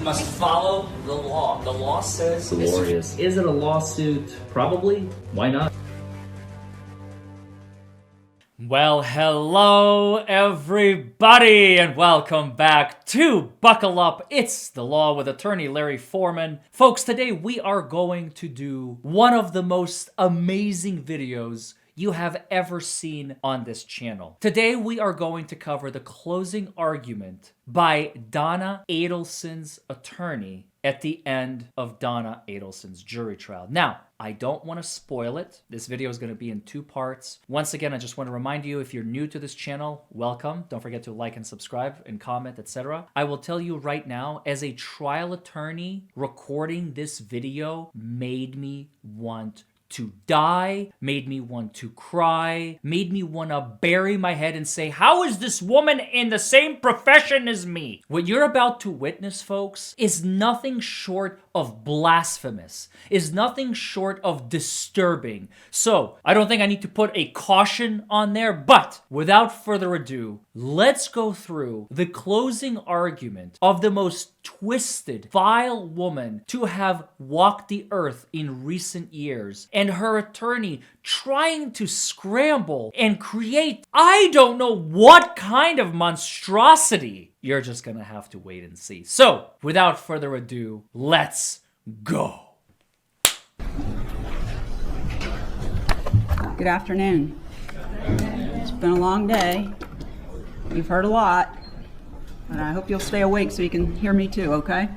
must follow the law. The law says... Glorious. Is it a lawsuit? Probably. Why not? Well, hello everybody, and welcome back to Buckle Up. It's the Law with attorney Larry Forman. Folks, today we are going to do one of the most amazing videos you have ever seen on this channel. Today we are going to cover the closing argument by Donna Adelson's attorney at the end of Donna Adelson's jury trial. Now, I don't want to spoil it. This video is going to be in two parts. Once again, I just want to remind you, if you're new to this channel, welcome. Don't forget to like and subscribe and comment, etc. I will tell you right now, as a trial attorney, recording this video made me want to die, made me want to cry, made me want to bury my head and say, how is this woman in the same profession as me? What you're about to witness, folks, is nothing short of blasphemous, is nothing short of disturbing. So, I don't think I need to put a caution on there, but without further ado, let's go through the closing argument of the most twisted, vile woman to have walked the earth in recent years, and her attorney trying to scramble and create I don't know what kind of monstrosity. You're just gonna have to wait and see. So, without further ado, let's go. Good afternoon. It's been a long day. You've heard a lot, and I hope you'll stay awake so you can hear me too, okay?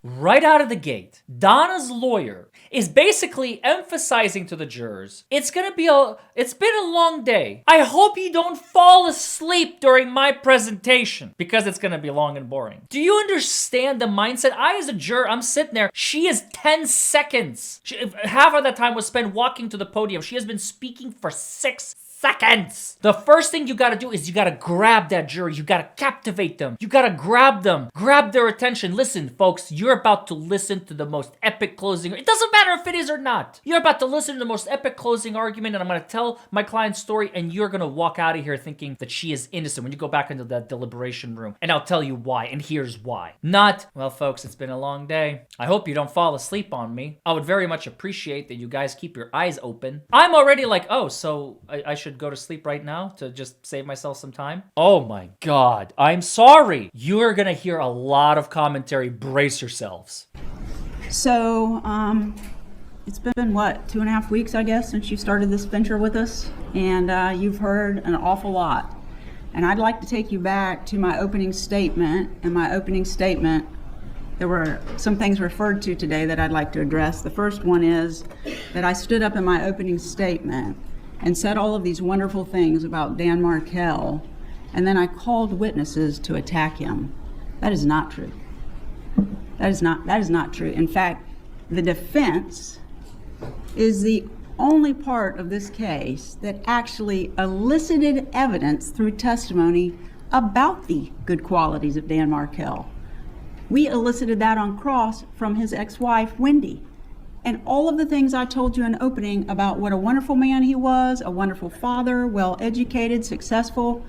Right out of the gate, Donna's lawyer is basically emphasizing to the jurors, it's been a long day. I hope you don't fall asleep during my presentation because it's gonna be long and boring. Do you understand the mindset? I, as a juror, I'm sitting there. She is 10 seconds. Half of that time was spent walking to the podium. She has been speaking for 6 seconds. The first thing you gotta do is you gotta grab that jury. You gotta captivate them. You gotta grab them. Grab their attention. Listen, folks, you're about to listen to the most epic closing. It doesn't matter if it is or not. You're about to listen to the most epic closing argument, and I'm gonna tell my client's story, and you're gonna walk out of here thinking that she is innocent when you go back into that deliberation room. And I'll tell you why, and here's why. Not, well, folks, it's been a long day. I hope you don't fall asleep on me. I would very much appreciate that you guys keep your eyes open. I'm already like, oh, so I should go to sleep right now to just save myself some time? Oh my God, I'm sorry. You're gonna hear a lot of commentary. Brace yourselves. So, it's been, what, 2.5 weeks, I guess, since you started this venture with us, and you've heard an awful lot. And I'd like to take you back to my opening statement. In my opening statement, there were some things referred to today that I'd like to address. The first one is that I stood up in my opening statement and said all of these wonderful things about Dan Markel, and then I called witnesses to attack him. That is not true. That is not true. In fact, the defense is the only part of this case that actually elicited evidence through testimony about the good qualities of Dan Markel. We elicited that on cross from his ex-wife, Wendy. And all of the things I told you in opening about what a wonderful man he was, a wonderful father, well-educated, successful,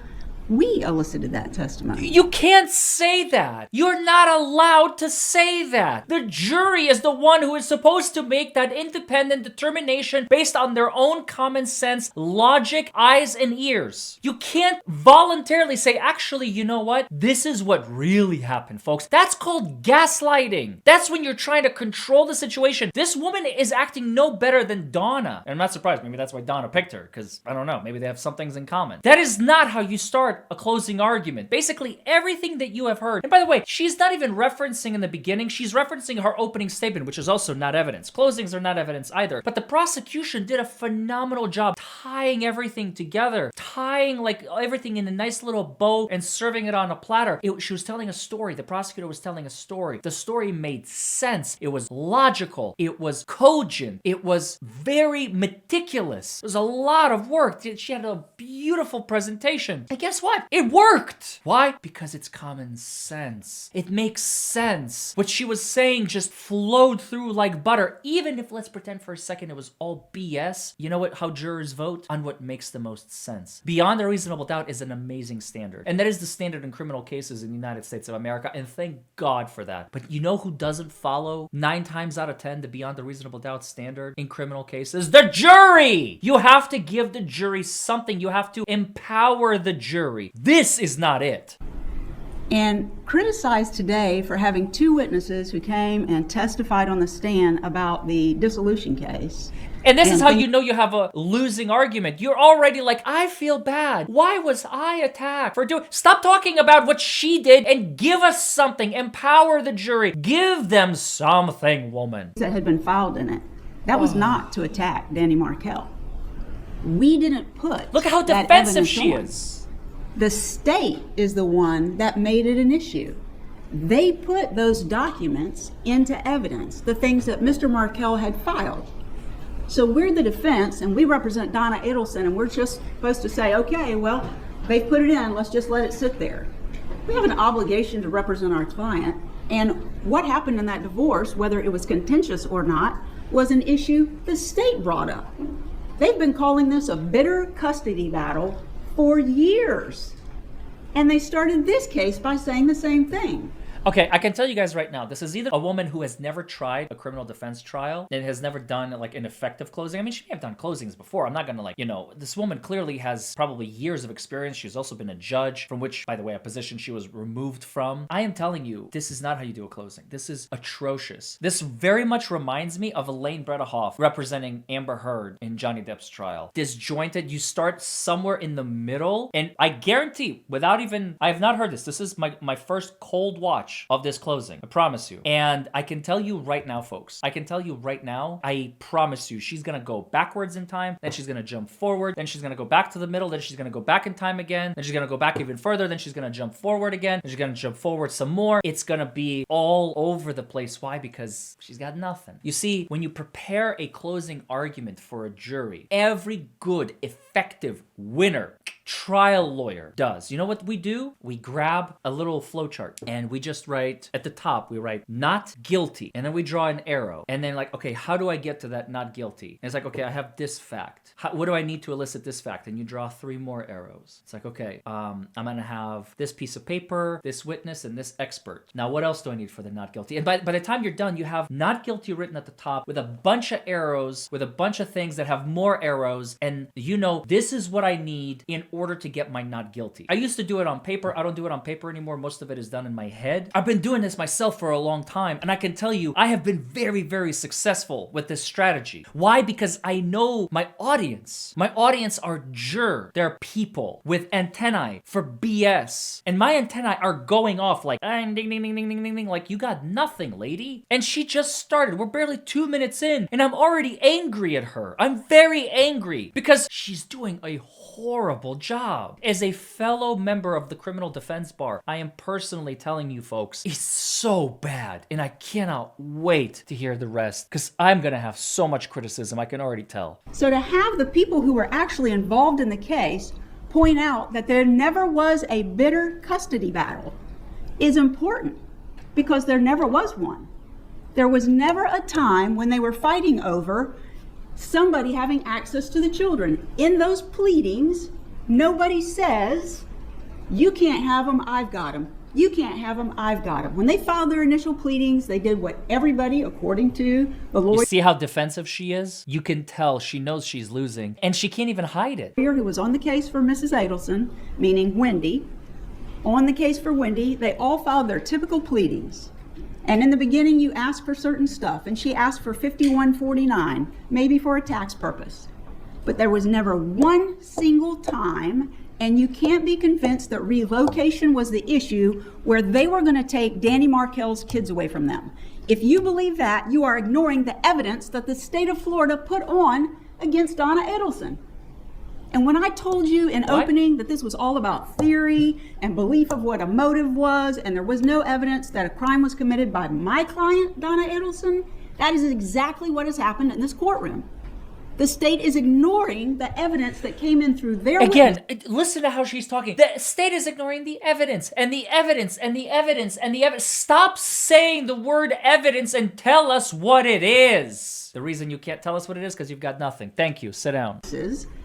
we elicited that testimony. You can't say that. You're not allowed to say that. The jury is the one who is supposed to make that independent determination based on their own common sense, logic, eyes, and ears. You can't voluntarily say, actually, you know what? This is what really happened, folks. That's called gaslighting. That's when you're trying to control the situation. This woman is acting no better than Donna. And I'm not surprised. Maybe that's why Donna picked her, because, I don't know, maybe they have some things in common. That is not how you start a closing argument. Basically, everything that you have heard. And by the way, she's not even referencing in the beginning. She's referencing her opening statement, which is also not evidence. Closings are not evidence either. But the prosecution did a phenomenal job tying everything together, tying like everything in a nice little bow and serving it on a platter. She was telling a story. The prosecutor was telling a story. The story made sense. It was logical. It was cogent. It was very meticulous. It was a lot of work. She had a beautiful presentation. And guess what? It worked. Why? Because it's common sense. It makes sense. What she was saying just flowed through like butter. Even if, let's pretend for a second, it was all BS. You know what? How jurors vote? On what makes the most sense. Beyond a reasonable doubt is an amazing standard. And that is the standard in criminal cases in the United States of America. And thank God for that. But you know who doesn't follow 9 times out of 10 the beyond a reasonable doubt standard in criminal cases? The jury! You have to give the jury something. You have to empower the jury. This is not it. And criticized today for having 2 witnesses who came and testified on the stand about the dissolution case. And this is how you know you have a losing argument. You're already like, I feel bad. Why was I attacked for doing? Stop talking about what she did and give us something. Empower the jury. Give them something, woman. That had been filed in it. That was not to attack Danny Markell. We didn't put. Look at how defensive she is. The state is the one that made it an issue. They put those documents into evidence, the things that Mr. Markell had filed. So we're the defense, and we represent Donna Edelson, and we're just supposed to say, okay, well, they put it in, let's just let it sit there. We have an obligation to represent our client, and what happened in that divorce, whether it was contentious or not, was an issue the state brought up. They've been calling this a bitter custody battle for years. And they started this case by saying the same thing. Okay, I can tell you guys right now, this is either a woman who has never tried a criminal defense trial and has never done like an effective closing. I mean, she may have done closings before. I'm not gonna like, this woman clearly has probably years of experience. She's also been a judge, from which, by the way, a position she was removed from. I am telling you, this is not how you do a closing. This is atrocious. This very much reminds me of Elaine Bredehoff representing Amber Heard in Johnny Depp's trial. Disjointed, you start somewhere in the middle, and I guarantee, I have not heard this. This is my first cold watch of this closing. I promise you. And I can tell you right now, folks, I promise you, she's gonna go backwards in time, then she's gonna jump forward, then she's gonna go back to the middle, then she's gonna go back in time again, then she's gonna go back even further, then she's gonna jump forward again, then she's gonna jump forward some more. It's gonna be all over the place. Why? Because she's got nothing. You see, when you prepare a closing argument for a jury, every good, effective winner trial lawyer does. You know what we do? We grab a little flowchart and we just write at the top, we write not guilty. And then we draw an arrow. And then like, okay, how do I get to that not guilty? And it's like, okay, I have this fact. What do I need to elicit this fact? And you draw 3 more arrows. It's like, okay, I'm going to have this piece of paper, this witness, and this expert. Now, what else do I need for the not guilty? And by the time you're done, you have not guilty written at the top with a bunch of arrows, with a bunch of things that have more arrows. And this is what I need in order to get my not guilty. I used to do it on paper. I don't do it on paper anymore. Most of it is done in my head. I've been doing this myself for a long time, and I can tell you, I have been very, very successful with this strategy. Why? Because I know my audience. My audience are They're people with antennae for BS. And my antennae are going off like, ding, ding, ding, ding, ding, ding, ding, like you got nothing, lady. And she just started. We're barely 2 minutes in, and I'm already angry at her. I'm very angry because she's doing a horrible job. As a fellow member of the criminal defense bar, I am personally telling you folks, it's so bad. And I cannot wait to hear the rest because I'm going to have so much criticism. I can already tell. So to have the people who were actually involved in the case point out that there never was a bitter custody battle is important because there never was one. There was never a time when they were fighting over somebody having access to the children. In those pleadings, nobody says, you can't have them, I've got them. You can't have them, I've got them. When they filed their initial pleadings, they did what everybody, according to the lawyer. You see how defensive she is? You can tell she knows she's losing, and she can't even hide it. Who was on the case for Mrs. Adelson, meaning Wendy, on the case for Wendy, they all filed their typical pleadings. And in the beginning, you ask for certain stuff, and she asked for 5149, maybe for a tax purpose. But there was never one single time, and you can't be convinced that relocation was the issue where they were going to take Danny Markell's kids away from them. If you believe that, you are ignoring the evidence that the state of Florida put on against Donna Edelson. And when I told you in opening that this was all about theory and belief of what a motive was, and there was no evidence that a crime was committed by my client, Donna Edelson, that is exactly what has happened in this courtroom. The state is ignoring the evidence that came in through their Again, witness. listen to how she's talking. The state is ignoring the evidence and the evidence and the evidence and the evidence. Stop saying the word evidence and tell us what it is. The reason you can't tell us what it is because you've got nothing. Thank you. Sit down.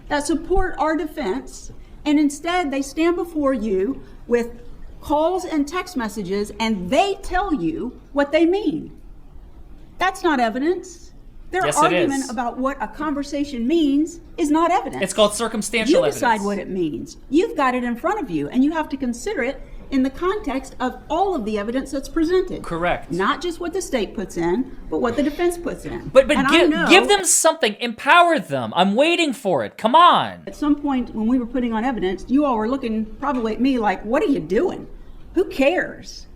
That support our defense, and instead they stand before you with calls and text messages and they tell you what they mean. That's not evidence. Their Yes, it argument is. about what a conversation means is not evidence. It's called circumstantial You evidence. decide what it means. You've got it in front of you, and you have to consider it in the context of all of the evidence that's presented. Correct. Not just what the state puts in, but what the defense puts in. But And I know give them something. Empower them. I'm waiting for it. Come on. at some point when we were putting on evidence, you all were looking probably at me like, what are you doing? Who cares?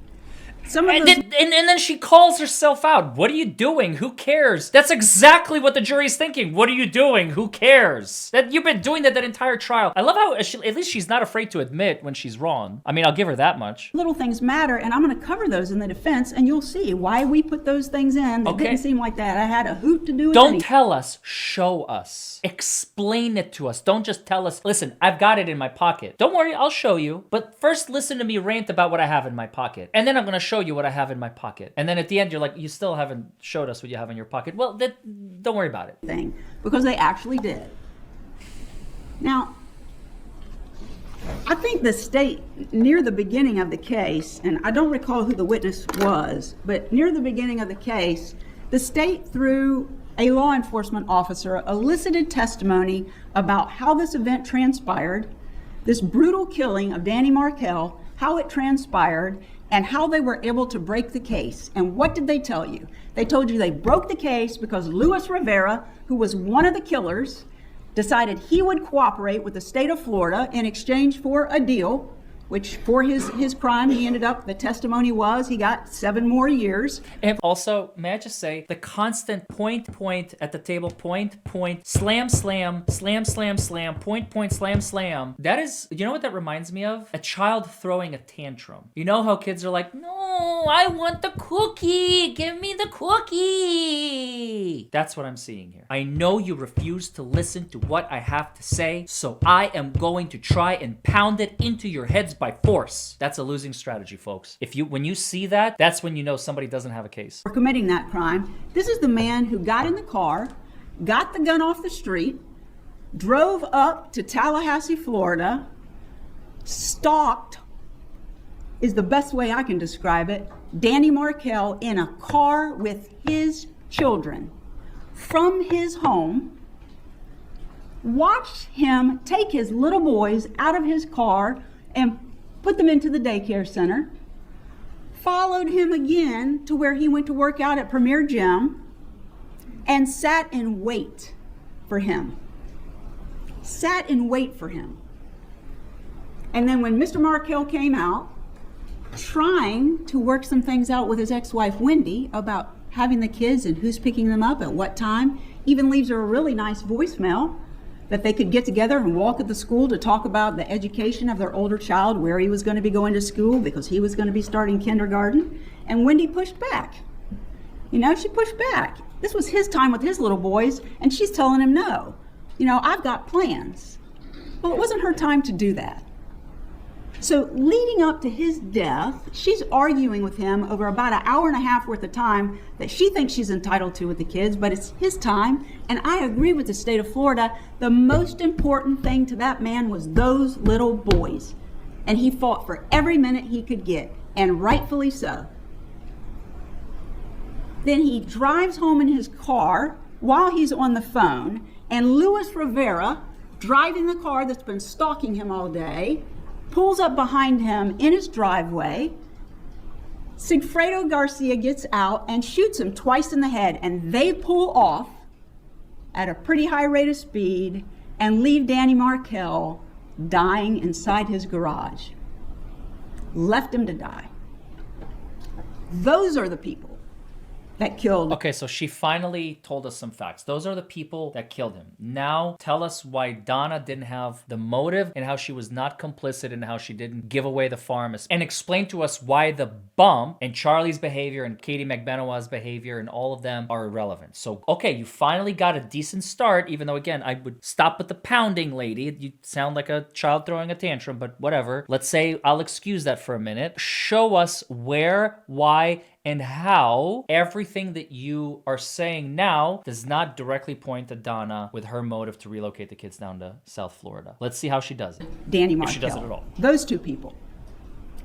Some of And those, then she calls herself out. What are you doing? Who cares? That's exactly what the jury's thinking. What are you doing? Who cares? That you've been doing that entire trial. I love how at least she's not afraid to admit when she's wrong. I mean, I'll give her that much. little things matter, and I'm going to cover those in the defense, and you'll see why we put those things in that Okay. didn't seem like that. I had a hoot to do with Don't anything. tell us. Show us. Explain it to us. Don't just tell us, listen, I've got it in my pocket. Don't worry, I'll show you. But first listen to me rant about what I have in my pocket. And then I'm going to show you what I have in my pocket. And then at the end, you're like, you still haven't showed us what you have in your pocket. Well, don't worry about it. Thing, because they actually did. Now, I think the state, near the beginning of the case, and I don't recall who the witness was, but near the beginning of the case, the state, through a law enforcement officer, elicited testimony about how this event transpired, this brutal killing of Danny Markell, how it transpired, and how they were able to break the case. And what did they tell you? They told you they broke the case because Luis Rivera, who was one of the killers, decided he would cooperate with the state of Florida in exchange for a deal, which for his crime, he ended up, the testimony was, he got 7 more years. And also, may I just say, the constant point at the table, point, slam, slam, slam, slam, slam, point, slam, slam. That is, you know what that reminds me of? A child throwing a tantrum. You know how kids are like, no, I want the cookie. Give me the cookie. That's what I'm seeing here. I know you refuse to listen to what I have to say, so I am going to try and pound it into your heads by force. That's a losing strategy, folks. When you see that, that's when you know somebody doesn't have a case. For committing that crime. This is the man who got in the car, got the gun off the street, drove up to Tallahassee, Florida, stalked, is the best way I can describe it, Danny Markell in a car with his children from his home, watched him take his little boys out of his car and put them into the daycare center, followed him again to where he went to work out at Premier Gym, and sat in wait for him. Sat in wait for him. And then when Mr. Markell came out, trying to work some things out with his ex-wife Wendy about having the kids and who's picking them up at what time, even leaves her a really nice voicemail that they could get together and walk at the school to talk about the education of their older child, where he was going to be going to school because he was going to be starting kindergarten. And Wendy pushed back. You know, she pushed back. This was his time with his little boys, and she's telling him no. You know, I've got plans. Well, it wasn't her time to do that. So leading up to his death, she's arguing with him over about an hour and a half worth of time that she thinks she's entitled to with the kids, but it's his time. And I agree with the state of Florida. The most important thing to that man was those little boys. And he fought for every minute he could get, and rightfully so. Then he drives home in his car while he's on the phone, and Luis Rivera, driving the car that's been stalking him all day, pulls up behind him in his driveway. Sigfredo Garcia gets out and shoots him twice in the head, and they pull off at a pretty high rate of speed and leave Danny Markell dying inside his garage. Left him to die. Those are the people that killed. Okay, so she finally told us some facts. Those are the people that killed him. Now tell us why Donna didn't have the motive and how she was not complicit and how she didn't give away the farm. And explain to us why the bum and Charlie's behavior and Katie McBenoit's behavior and all of them are irrelevant. So, okay, you finally got a decent start, even though, again, I would stop with the pounding, lady. You sound like a child throwing a tantrum, but whatever. Let's say I'll excuse that for a minute. Show us where, why, and how everything that you are saying now does not directly point to Donna with her motive to relocate the kids down to South Florida. Let's see how she does it. Danny If Markell. she does it at all. Those two people.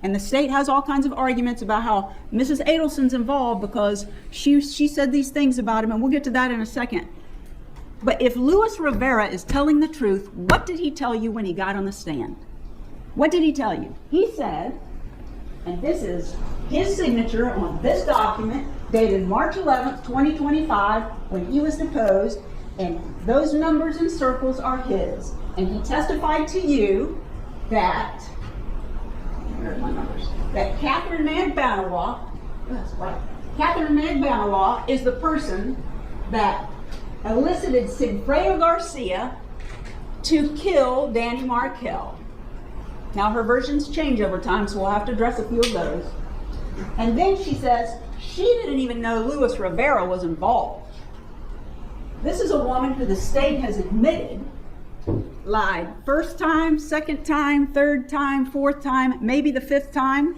And the state has all kinds of arguments about how Mrs. Adelson's involved because she said these things about him, and we'll get to that in a second. But if Luis Rivera is telling the truth, what did he tell you when he got on the stand? What did he tell you? He said, and this is his signature on this document dated March 11th, 2025, when he was deposed, and those numbers and circles are his. And he testified to you that, where are my numbers? That Catherine McBenoit, that's right, Catherine McBenoit is the person that elicited Sigfredo Garcia to kill Danny Markell. Now her versions change over time, so we'll have to address a few of those. And then she says she didn't even know Luis Rivera was involved. This is a woman who the state has admitted lied first time, second time, third time, fourth time, maybe the fifth time.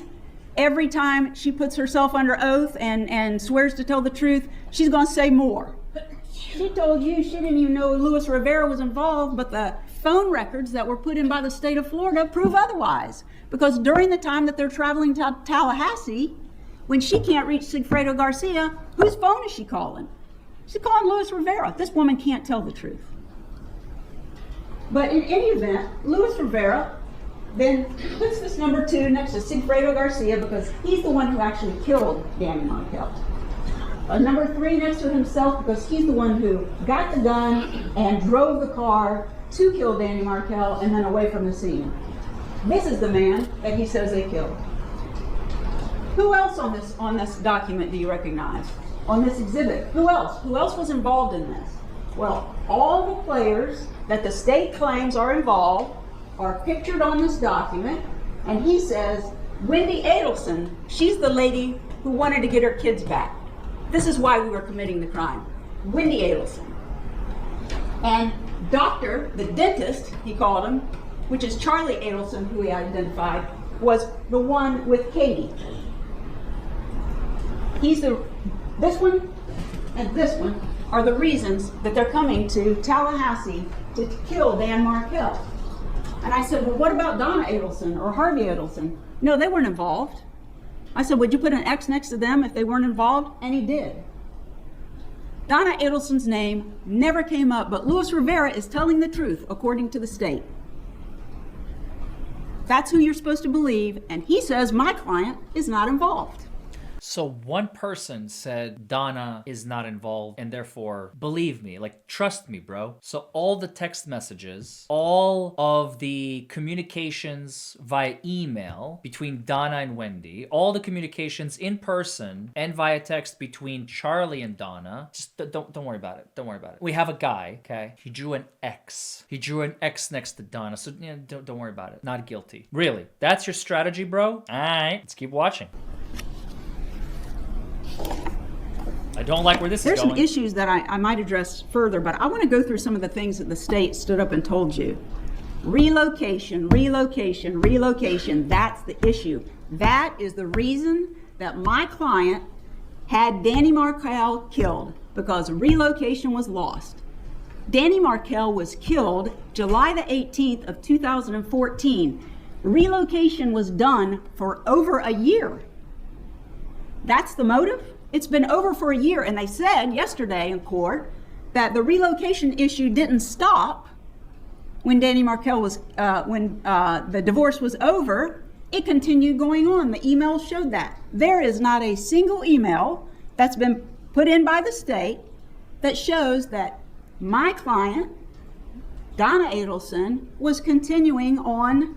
Every time she puts herself under oath and swears to tell the truth, she's going to say more. She told you she didn't even know Luis Rivera was involved, but the phone records that were put in by the state of Florida prove otherwise. Because during the time that they're traveling to Tallahassee, when she can't reach Sigfredo Garcia, whose phone is she calling? She's calling Luis Rivera. This woman can't tell the truth. But in any event, Luis Rivera then puts this number 2 next to Sigfredo Garcia because he's the one who actually killed Danny Markell. Number 3 next to himself because he's the one who got the gun and drove the car to kill Danny Markell and then away from the scene. This is the man that he says they killed. Who else on this document do you recognize? On this exhibit? Who else? Who else was involved in this? Well, all the players that the state claims are involved are pictured on this document, and he says Wendy Adelson, she's the lady who wanted to get her kids back. This is why we were committing the crime. Wendy Adelson. And Doctor, the dentist, he called him, which is Charlie Adelson, who he identified, was the one with Katie. This one and this one are the reasons that they're coming to Tallahassee to kill Dan Markell. And I said, well, what about Donna Adelson or Harvey Adelson? No, they weren't involved. I said, would you put an X next to them if they weren't involved? And he did. Donna Adelson's name never came up, but Luis Rivera is telling the truth, according to the state. That's who you're supposed to believe, and he says my client is not involved. So one person said Donna is not involved and therefore believe me, like trust me, bro. So all the text messages, all of the communications via email between Donna and Wendy, all the communications in person and via text between Charlie and Donna, just don't worry about it. Don't worry about it. We have a guy, okay? He drew an X. He drew an X next to Donna. So don't worry about it. Not guilty. Really? That's your strategy, bro? All right, let's keep watching. I don't like where this There's is going. some issues that I might address further, but I want to go through some of the things that the state stood up and told you. Relocation, relocation, relocation. That's the issue. That is the reason that my client had Danny Markell killed, because relocation was lost. Danny Markell was killed July the 18th of 2014. Relocation was done for over a year. That's the motive? It's been over for a year, and they said yesterday in court that the relocation issue didn't stop when Danny Markell was, when the divorce was over. It continued going on. The emails showed that. There is not a single email that's been put in by the state that shows that my client, Donna Adelson, was continuing on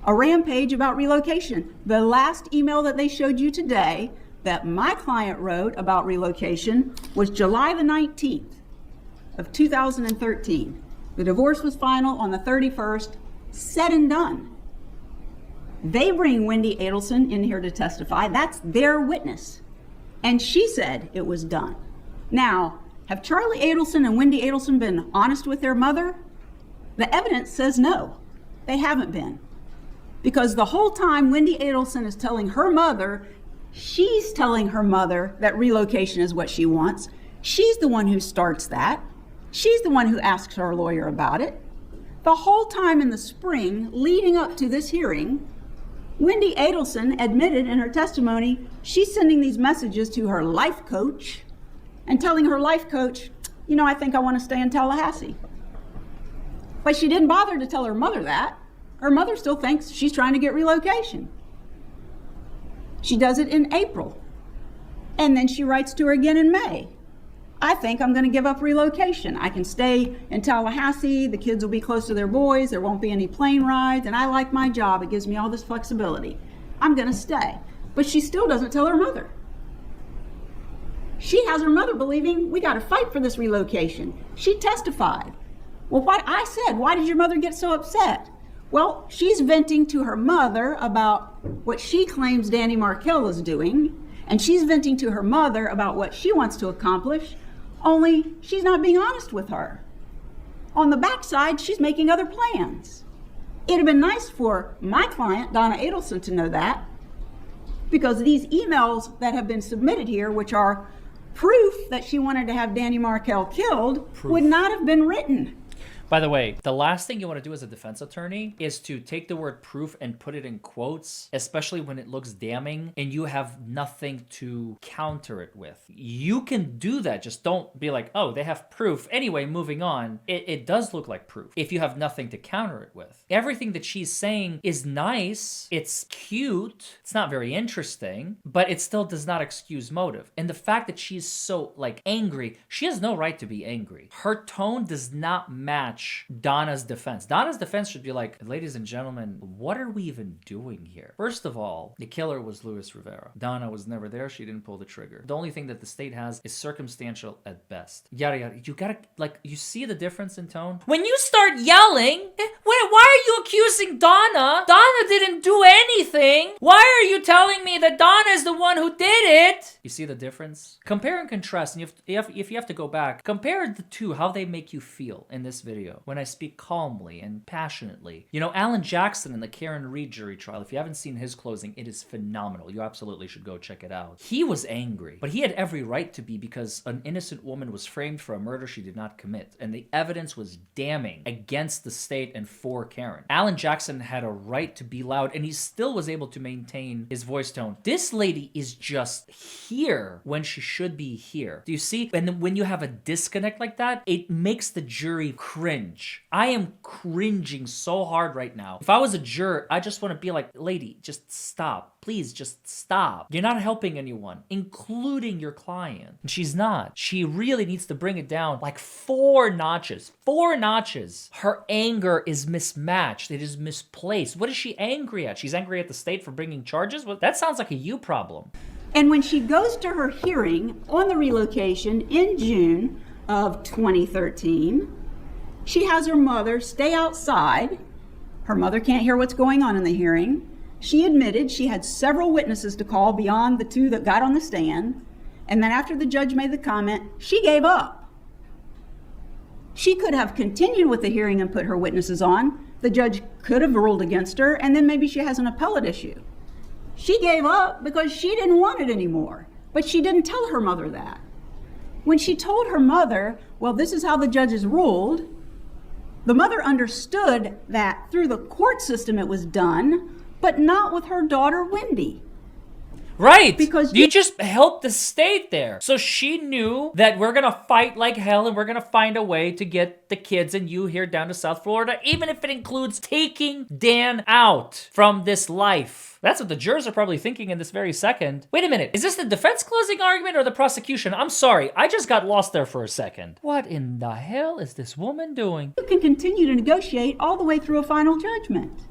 a rampage about relocation. The last email that they showed you today that my client wrote about relocation was July the 19th of 2013. The divorce was final on the 31st, said and done. They bring Wendy Adelson in here to testify. That's their witness. And she said it was done. Now, have Charlie Adelson and Wendy Adelson been honest with their mother? The evidence says no, they haven't been. Because the whole time Wendy Adelson is telling her mother, she's telling her mother that relocation is what she wants. She's the one who starts that. She's the one who asks her lawyer about it. The whole time in the spring leading up to this hearing, Wendy Adelson admitted in her testimony she's sending these messages to her life coach and telling her life coach, you know, I think I want to stay in Tallahassee. But she didn't bother to tell her mother that. Her mother still thinks she's trying to get relocation. She does it in April. And then she writes to her again in May. I think I'm going to give up relocation. I can stay in Tallahassee. The kids will be close to their boys. There won't be any plane rides. And I like my job. It gives me all this flexibility. I'm going to stay. But she still doesn't tell her mother. She has her mother believing we got to fight for this relocation. She testified. Well, I said, why did your mother get so upset? Well, she's venting to her mother about what she claims Danny Markell is doing, and she's venting to her mother about what she wants to accomplish, only she's not being honest with her. On the backside, she's making other plans. It'd have been nice for my client, Donna Adelson, to know that, because these emails that have been submitted here, which are proof that she wanted to have Danny Markell killed, would not have been written. By the way, the last thing you want to do as a defense attorney is to take the word proof and put it in quotes, especially when it looks damning and you have nothing to counter it with. You can do that. Just don't be like, oh, they have proof. Anyway, moving on. It does look like proof if you have nothing to counter it with. Everything that she's saying is nice. It's cute. It's not very interesting, but it still does not excuse motive. And the fact that she's so angry, she has no right to be angry. Her tone does not match Donna's defense. Donna's defense should be like, ladies and gentlemen, what are we even doing here? First of all, the killer was Luis Rivera. Donna was never there. She didn't pull the trigger. The only thing that the state has is circumstantial at best. Yada yada. You gotta, you see the difference in tone? When you start yelling, why are you accusing Donna? Donna didn't do anything. Why are you telling me that Donna is the one who did it? You see the difference? Compare and contrast, and if you have to go back, compare the two, how they make you feel in this video when I speak calmly and passionately. You know, Alan Jackson in the Karen Reed jury trial, if you haven't seen his closing, it is phenomenal. You absolutely should go check it out. He was angry, but he had every right to be, because an innocent woman was framed for a murder she did not commit, and the evidence was damning against the state and for Karen. Alan Jackson had a right to be loud, and he still was able to maintain his voice tone. This lady is just here when she should be here. Do you see? And when you have a disconnect like that, it makes the jury cringe. I am cringing so hard right now. If I was a juror, I just want to be like, lady, just stop. Please just stop. You're not helping anyone, including your client. And she's not. She really needs to bring it down like 4 notches. 4 notches. Her anger is mismatched. It is misplaced. What is she angry at? She's angry at the state for bringing charges? Well, that sounds like a you problem. And when she goes to her hearing on the relocation in June of 2013, she has her mother stay outside. Her mother can't hear what's going on in the hearing. She admitted she had several witnesses to call beyond the 2 that got on the stand. And then after the judge made the comment, she gave up. She could have continued with the hearing and put her witnesses on. The judge could have ruled against her, and then maybe she has an appellate issue. She gave up because she didn't want it anymore, but she didn't tell her mother that. When she told her mother, well, this is how the judges ruled, the mother understood that through the court system it was done, but not with her daughter, Wendy. Right. Because you just helped the state there. So she knew that we're going to fight like hell and we're going to find a way to get the kids and you here down to South Florida, even if it includes taking Dan out from this life. That's what the jurors are probably thinking in this very second. Wait a minute. Is this the defense closing argument or the prosecution? I'm sorry. I just got lost there for a second. What in the hell is this woman doing? You can continue to negotiate all the way through a final judgment.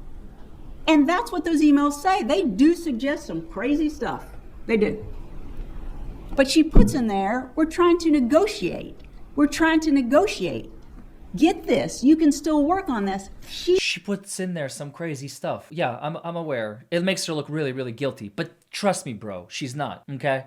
And that's what those emails say. They do suggest some crazy stuff. They do. But she puts in there, we're trying to negotiate. We're trying to negotiate. Get this, you can still work on this. She puts in there some crazy stuff. Yeah, I'm aware. It makes her look really, really guilty. But trust me, bro, she's not, okay?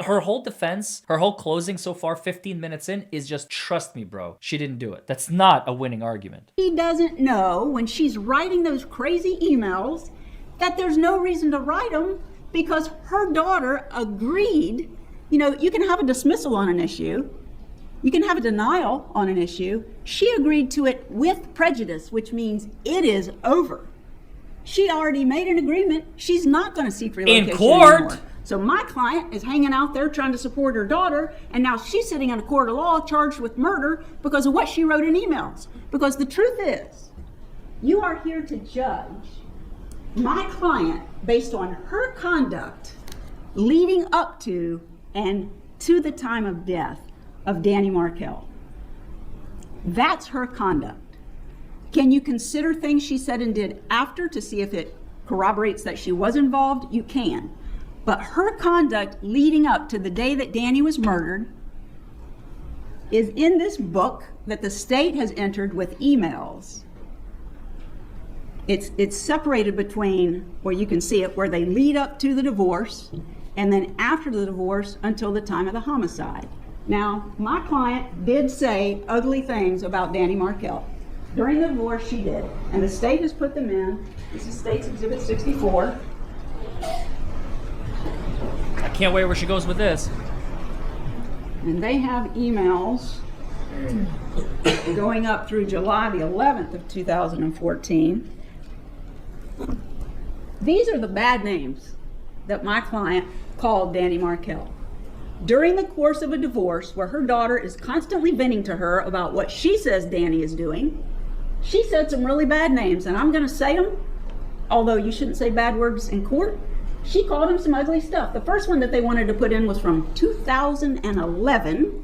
Her whole defense, her whole closing so far, 15 minutes in, is just trust me, bro. She didn't do it. That's not a winning argument. She doesn't know when she's writing those crazy emails that there's no reason to write them because her daughter agreed. You know, you can have a dismissal on an issue. You can have a denial on an issue. She agreed to it with prejudice, which means it is over. She already made an agreement. She's not going to seek relocation in court anymore. So my client is hanging out there trying to support her daughter, and now she's sitting in a court of law charged with murder because of what she wrote in emails. Because the truth is, you are here to judge my client based on her conduct leading up to and to the time of death of Danny Markell. That's her conduct. Can you consider things she said and did after to see if it corroborates that she was involved? You can. But her conduct leading up to the day that Danny was murdered is in this book that the state has entered with emails. It's separated between where you can see it, where they lead up to the divorce, and then after the divorce until the time of the homicide. Now, my client did say ugly things about Danny Markell. During the divorce, she did. And the state has put them in. This is State's Exhibit 64. I can't wait where she goes with this. And they have emails going up through July the 11th of 2014. These are the bad names that my client called Danny Markell. During the course of a divorce where her daughter is constantly venting to her about what she says Danny is doing, she said some really bad names, and I'm going to say them, although you shouldn't say bad words in court. She called him some ugly stuff. The first one that they wanted to put in was from 2011.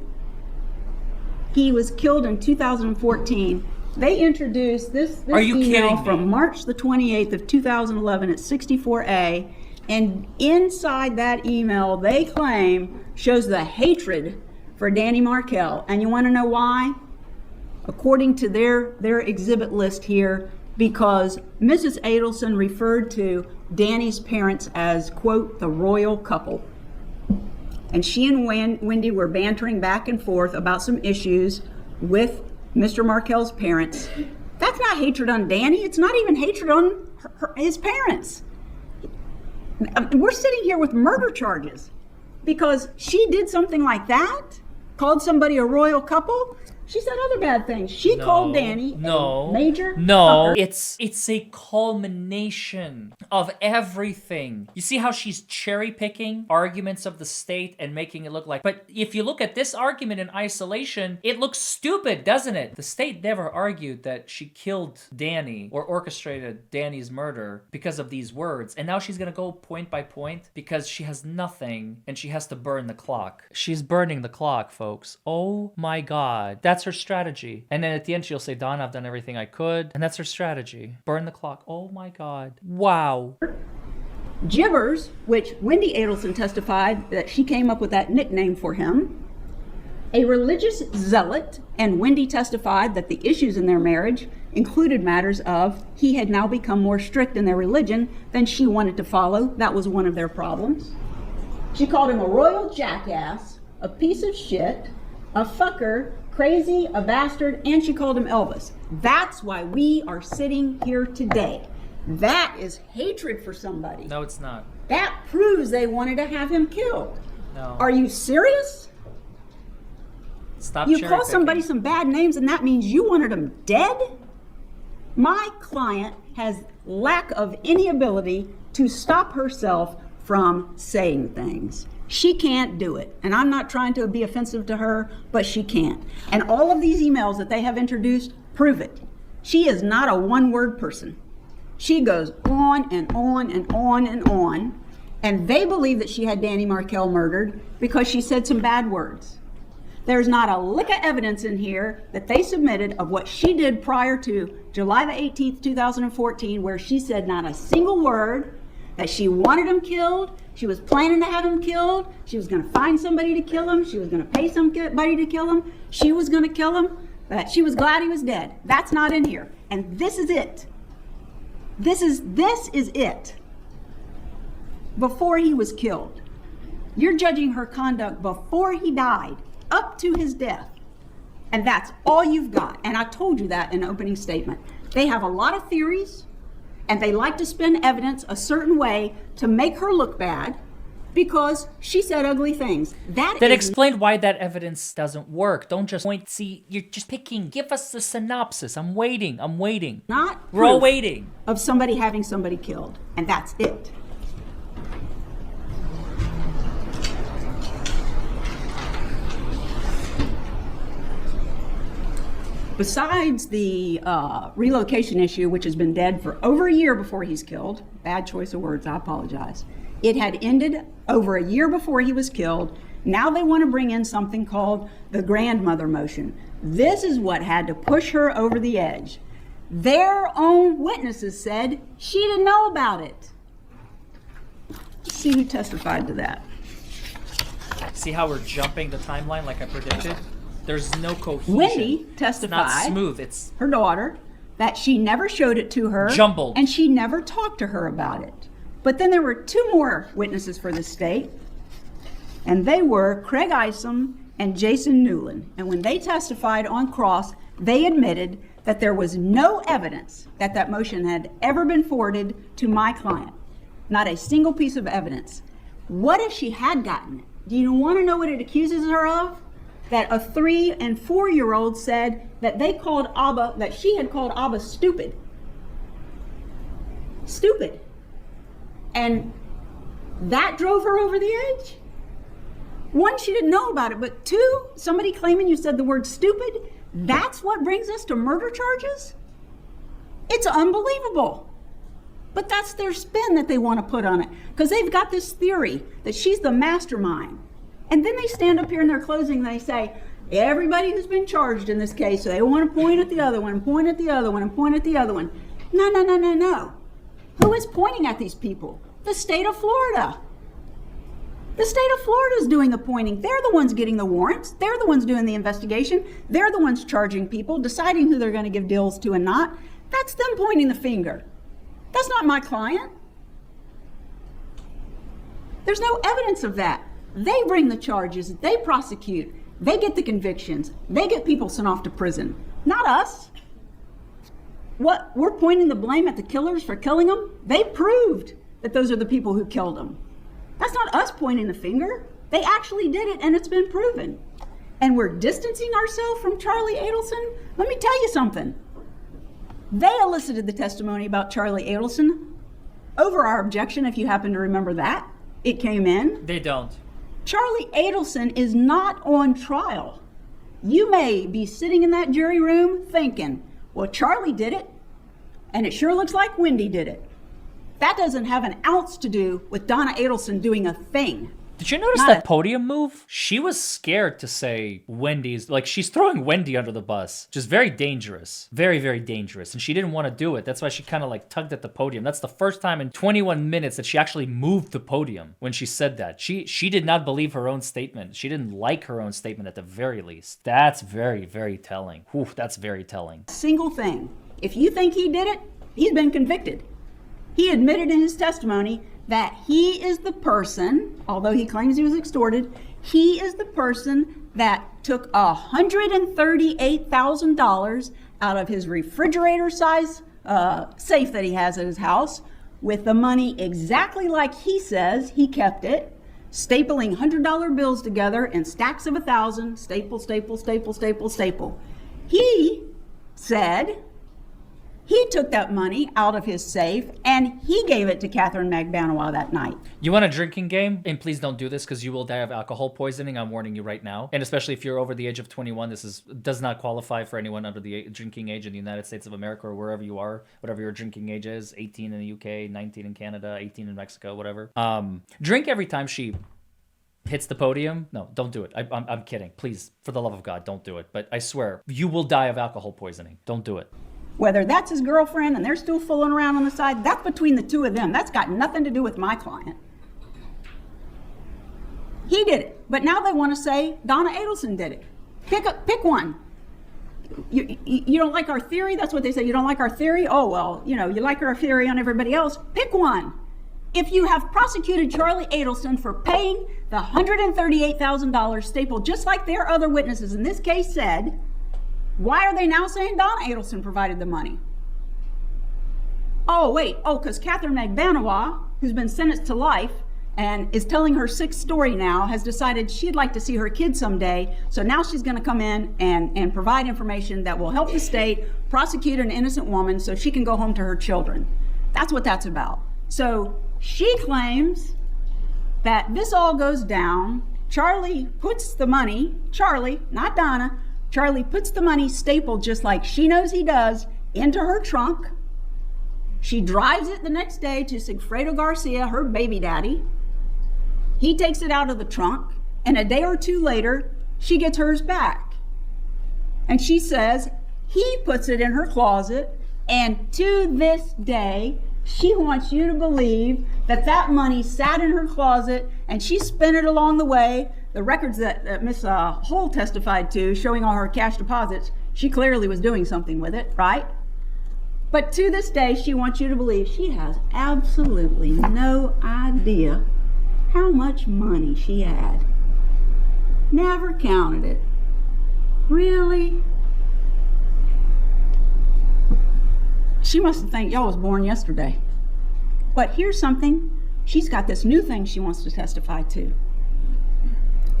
He was killed in 2014. They introduced this email from March the 28th of 2011 at 64A. And inside that email, they claim, shows the hatred for Danny Markell. And you want to know why? According to their exhibit list here, because Mrs. Adelson referred to Danny's parents as, quote, the royal couple. And she and Wendy were bantering back and forth about some issues with Mr. Markell's parents. That's not hatred on Danny. It's not even hatred on his parents. We're sitting here with murder charges because she did something like that, called somebody a royal couple. She said other bad things. She called Danny a major fucker. It's a culmination of everything. You see how she's cherry picking arguments of the state and making it look like, but if you look at this argument in isolation, it looks stupid, doesn't it? The state never argued that she killed Danny or orchestrated Danny's murder because of these words. And now she's gonna go point by point because she has nothing and she has to burn the clock. She's burning the clock, folks. Oh my God. That's her strategy. And then at the end, she'll say, Donna, I've done everything I could. And that's her strategy. Burn the clock. Oh my God. Wow. Jibbers, which Wendy Adelson testified that she came up with that nickname for him. A religious zealot, and Wendy testified that the issues in their marriage included matters of he had now become more strict in their religion than she wanted to follow. That was one of their problems. She called him a royal jackass, a piece of shit, a fucker, crazy, a bastard, and she called him Elvis. That's why we are sitting here today. That is hatred for somebody. No, it's not. That proves they wanted to have him killed. No. Are you serious? Stop You cherry call picking. somebody some bad names and that means you wanted them dead? My client has lack of any ability to stop herself from saying things. She can't do it. And I'm not trying to be offensive to her, but she can't. And all of these emails that they have introduced prove it. She is not a one-word person. She goes on and on and on and on. And they believe that she had Danny Markell murdered because she said some bad words. There's not a lick of evidence in here that they submitted of what she did prior to July the 18th, 2014, where she said not a single word, that she wanted him killed, She was planning to have him killed. She was going to find somebody to kill him. She was going to pay somebody to kill him. She was going to kill him. But she was glad he was dead. That's not in here. And this is it. This is it. Before he was killed. You're judging her conduct before he died, up to his death. And that's all you've got. And I told you that in the opening statement. They have a lot of theories, and they like to spin evidence a certain way to make her look bad because she said ugly things. That explained why that evidence doesn't work. Don't just point. See, you're just picking. Give us the synopsis. I'm waiting. We're all waiting. Of somebody having somebody killed. And that's it. Besides the relocation issue, which has been dead for over a year before he's killed, bad choice of words, I apologize. It had ended over a year before he was killed. Now they want to bring in something called the grandmother motion. This is what had to push her over the edge. Their own witnesses said she didn't know about it. Let's see who testified to that. See how we're jumping the timeline like I predicted? There's no cohesion. Wendy testified, it's not smooth. It's her daughter, that she never showed it to her. Jumbled. And she never talked to her about it. But then there were two more witnesses for the state, and they were Craig Isom and Jason Newland. And when they testified on cross, they admitted that there was no evidence that that motion had ever been forwarded to my client. Not a single piece of evidence. What if she had gotten it? Do you want to know what it accuses her of? That a 3- and 4-year-old said that she had called Abba stupid. Stupid. And that drove her over the edge? One, she didn't know about it, but two, somebody claiming you said the word stupid, that's what brings us to murder charges? It's unbelievable. But that's their spin that they want to put on it, because they've got this theory that she's the mastermind. And then they stand up here in their closing and they say, everybody who's been charged in this case, so they want to point at the other one, and point at the other one, and point at the other one. No. Who is pointing at these people? The state of Florida. The state of Florida is doing the pointing. They're the ones getting the warrants. They're the ones doing the investigation. They're the ones charging people, deciding who they're going to give deals to and not. That's them pointing the finger. That's not my client. There's no evidence of that. They bring the charges, they prosecute, they get the convictions, they get people sent off to prison. Not us. What, we're pointing the blame at the killers for killing them? They proved that those are the people who killed them. That's not us pointing the finger. They actually did it, and it's been proven. And we're distancing ourselves from Charlie Adelson? Let me tell you something. They elicited the testimony about Charlie Adelson over our objection, if you happen to remember that. It came in. They don't. Charlie Adelson is not on trial. You may be sitting in that jury room thinking, well, Charlie did it, and it sure looks like Wendy did it. That doesn't have an ounce to do with Donna Adelson doing a thing. Did you notice that podium move? She was scared to say Wendy's, like she's throwing Wendy under the bus, which is very dangerous, very, very dangerous. And she didn't want to do it. That's why she kind of like tugged at the podium. That's the first time in 21 minutes that she actually moved the podium when she said that. She did not believe her own statement. She didn't like her own statement at the very least. That's very, very telling. Whew, that's very telling. Single thing. If you think he did it, he's been convicted. He admitted in his testimony that he is the person, although he claims he was extorted, he is the person that took $138,000 out of his refrigerator-size safe that he has at his house, with the money exactly like he says he kept it, stapling $100 bills together in stacks of 1,000, staple, staple, staple, staple, staple. He said he took that money out of his safe and he gave it to Catherine Magbanowa that night. You want a drinking game? And please don't do this because you will die of alcohol poisoning. I'm warning you right now. And especially if you're over the age of 21, this does not qualify for anyone under the drinking age in the United States of America or wherever you are, whatever your drinking age is, 18 in the UK, 19 in Canada, 18 in Mexico, whatever. Drink every time she hits the podium. No, don't do it. I'm kidding. Please, for the love of God, don't do it. But I swear, you will die of alcohol poisoning. Don't do it. Whether that's his girlfriend and they're still fooling around on the side, that's between the two of them. That's got nothing to do with my client. He did it. But now they want to say Donna Adelson did it. Pick one. You don't like our theory? That's what they say. You don't like our theory? Oh, well, you like our theory on everybody else. Pick one. If you have prosecuted Charlie Adelson for paying the $138,000 stapled, just like their other witnesses in this case said, why are they now saying Donna Adelson provided the money? Oh, wait. Oh, because Catherine Magbanawah, who's been sentenced to life and is telling her sixth story now, has decided she'd like to see her kids someday. So now she's going to come in and provide information that will help the state prosecute an innocent woman so she can go home to her children. That's what that's about. So she claims that this all goes down. Charlie puts the money, Charlie, not Donna, Charlie puts the money stapled just like she knows he does into her trunk. She drives it the next day to Sigfredo Garcia, her baby daddy. He takes it out of the trunk, and a day or two later, she gets hers back. And she says he puts it in her closet, and to this day, she wants you to believe that that money sat in her closet and she spent it along the way. The records that Miss Hull testified to, showing all her cash deposits, she clearly was doing something with it, right? But to this day, she wants you to believe she has absolutely no idea how much money she had. Never counted it. Really? She must think y'all was born yesterday. But here's something. She's got this new thing she wants to testify to.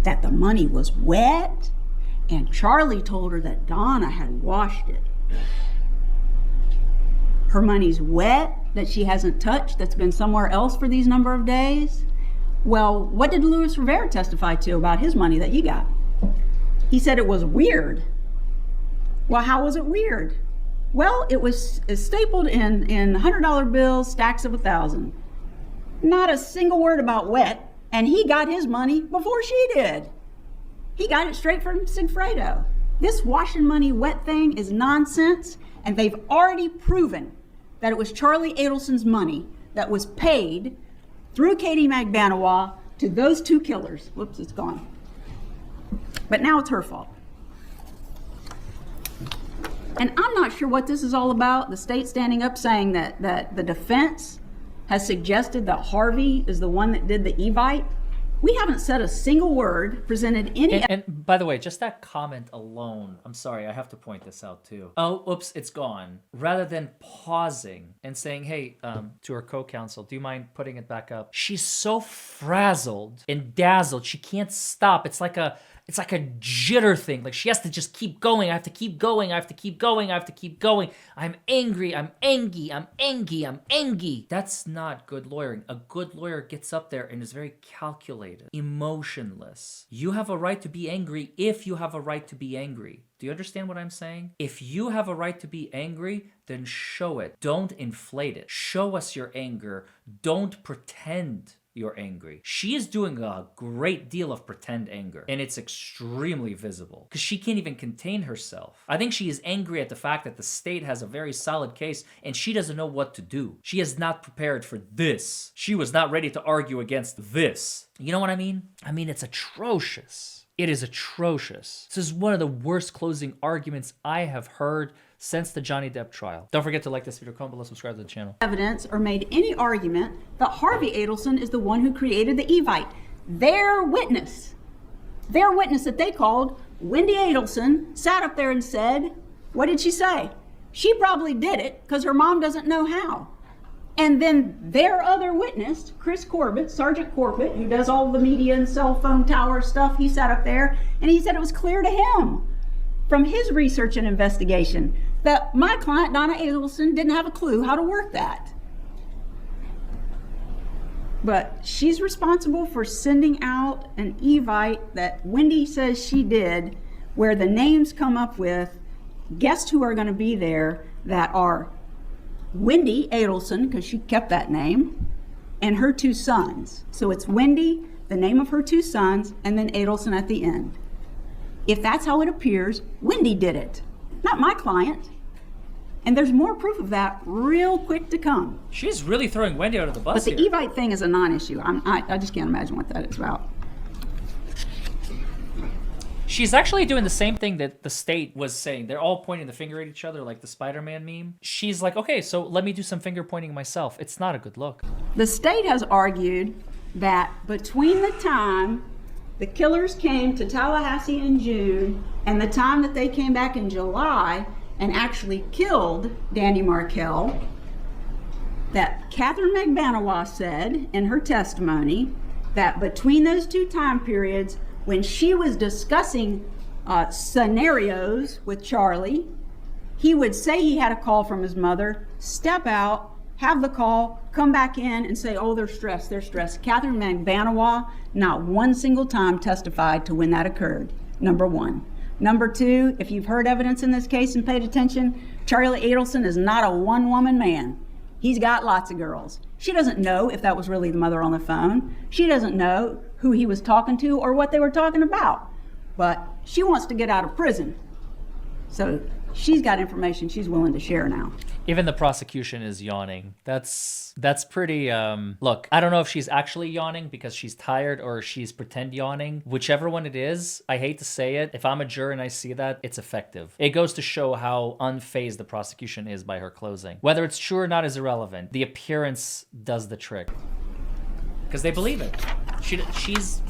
That the money was wet, and Charlie told her that Donna had washed it. Her money's wet, that she hasn't touched, that's been somewhere else for these number of days. Well, what did Luis Rivera testify to about his money that he got? He said it was weird. Well, how was it weird? Well, it was stapled in $100 bills, stacks of 1,000. Not a single word about wet, and he got his money before she did. He got it straight from Sigfredo. This washing money wet thing is nonsense, and they've already proven that it was Charlie Adelson's money that was paid through Katie Magbanawah to those two killers. Whoops, it's gone. But now it's her fault. And I'm not sure what this is all about. The state standing up saying that the defense has suggested that Harvey is the one that did the Evite. We haven't said a single word, presented any... And by the way, just that comment alone, I'm sorry, I have to point this out too. Oh, oops, it's gone. Rather than pausing and saying, hey, to her co-counsel, do you mind putting it back up? She's so frazzled and dazzled, she can't stop. It's like a jitter thing. Like she has to just keep going. I have to keep going. I have to keep going. I have to keep going. I'm angry. I'm angry. I'm angry. I'm angry. That's not good lawyering. A good lawyer gets up there and is very calculated, emotionless. You have a right to be angry if you have a right to be angry. Do you understand what I'm saying? If you have a right to be angry, then show it. Don't inflate it. Show us your anger. Don't pretend you're angry. She is doing a great deal of pretend anger, and it's extremely visible because she can't even contain herself. I think she is angry at the fact that the state has a very solid case and she doesn't know what to do. She is not prepared for this. She was not ready to argue against this. You know what I mean? I mean, it's atrocious. It is atrocious. This is one of the worst closing arguments I have heard since the Johnny Depp trial. Don't forget to like this video, comment below, subscribe to the channel. Evidence or made any argument that Harvey Adelson is the one who created the Evite. Their witness that they called, Wendy Adelson, sat up there and said, what did she say? She probably did it because her mom doesn't know how. And then their other witness, Chris Corbett, Sergeant Corbett, who does all the media and cell phone tower stuff, he sat up there and he said it was clear to him from his research and investigation that my client, Donna Adelson, didn't have a clue how to work that. But she's responsible for sending out an Evite that Wendy says she did, where the names come up with guests who are going to be there that are Wendy Adelson, because she kept that name, and her two sons. So it's Wendy, the name of her two sons, and then Adelson at the end. If that's how it appears, Wendy did it, not my client. And there's more proof of that real quick to come. She's really throwing Wendy out of the bus But the Evite thing is a non-issue. I just can't imagine what that is about. She's actually doing the same thing that the state was saying. They're all pointing the finger at each other like the Spider-Man meme. She's like, okay, so let me do some finger pointing myself. It's not a good look. The state has argued that between the time the killers came to Tallahassee in June and the time that they came back in July and actually killed Danny Markel, that Catherine McBanawa said in her testimony that between those two time periods, when she was discussing scenarios with Charlie, he would say he had a call from his mother, step out, have the call, come back in and say, oh, they're stressed, they're stressed. Catherine McBanawa, not one single time testified to when that occurred, number one. Number two, if you've heard evidence in this case and paid attention, Charlie Adelson is not a one-woman man. He's got lots of girls. She doesn't know if that was really the mother on the phone. She doesn't know who he was talking to or what they were talking about. But she wants to get out of prison. So she's got information she's willing to share now. Even the prosecution is yawning. That's pretty, look, I don't know if she's actually yawning because she's tired or she's pretend yawning. Whichever one it is, I hate to say it, if I'm a juror and I see that, it's effective. It goes to show how unfazed the prosecution is by her closing. Whether it's true or not is irrelevant. The appearance does the trick. Because they believe it. She's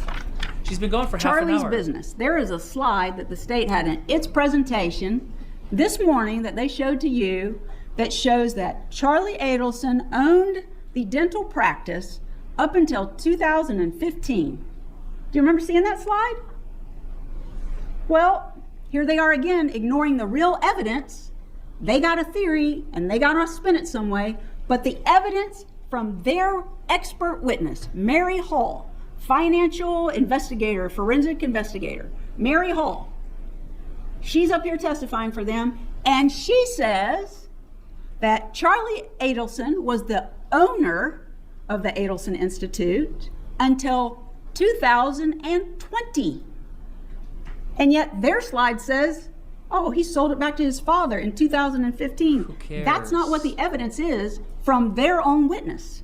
been going for half an hour. Charlie's business. There is a slide that the state had in its presentation this morning that they showed to you that shows that Charlie Adelson owned the dental practice up until 2015. Do you remember seeing that slide? Well, here they are again, ignoring the real evidence. They got a theory and they got to spin it some way, but the evidence from their expert witness, Mary Hall, financial investigator, forensic investigator, Mary Hall, she's up here testifying for them, and she says that Charlie Adelson was the owner of the Adelson Institute until 2020. And yet their slide says, oh, he sold it back to his father in 2015. Who cares? That's not what the evidence is from their own witness.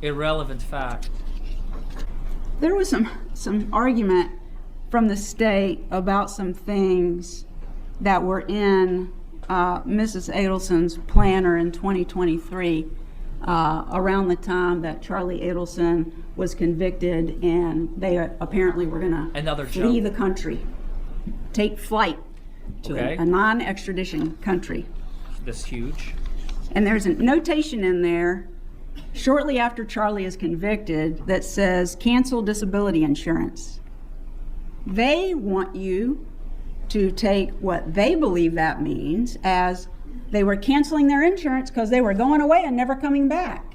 Irrelevant fact. There was some argument from the state about some things that were in Mrs. Adelson's planner in 2023, around the time that Charlie Adelson was convicted, and they apparently were going to flee the country, take flight to a non-extradition country. That's huge. And there's a notation in there shortly after Charlie is convicted that says cancel disability insurance. They want you to take what they believe that means as they were canceling their insurance because they were going away and never coming back.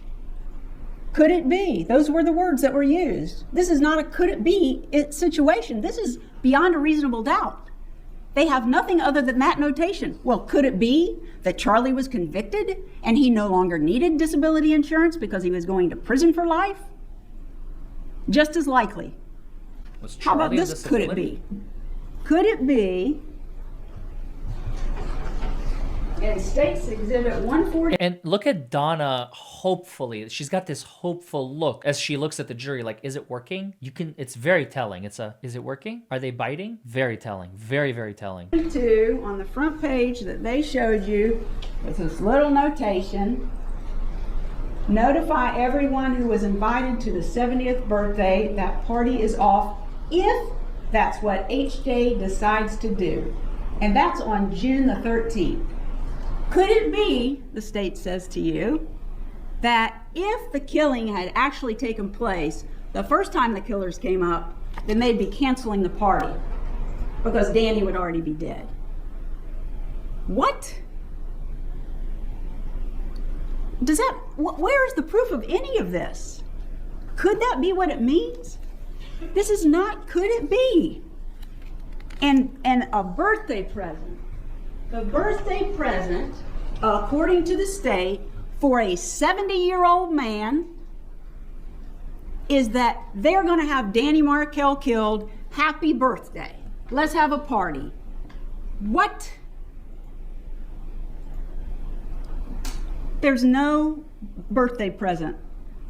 Could it be? Those were the words that were used. This is not a could it be situation. This is beyond a reasonable doubt. They have nothing other than that notation. Well, could it be that Charlie was convicted and he no longer needed disability insurance because he was going to prison for life? Just as likely. How about this? Could it be? Could it be in State's Exhibit 140? And look at Donna, hopefully. She's got this hopeful look as she looks at the jury like, is it working? It's very telling. Is it working? Are they biting? Very telling. Very, very telling. On the front page that they showed you was this little notation. Notify everyone who was invited to the 70th birthday that party is off if that's what HJ decides to do. And that's on June the 13th. Could it be, the state says to you, that if the killing had actually taken place the first time the killers came up, then they'd be canceling the party because Danny would already be dead? What? Where is the proof of any of this? Could that be what it means? This is not, could it be? And a birthday present. The birthday present, according to the state, for a 70-year-old man is that they're going to have Danny Markel killed. Happy birthday. Let's have a party. What? There's no birthday present,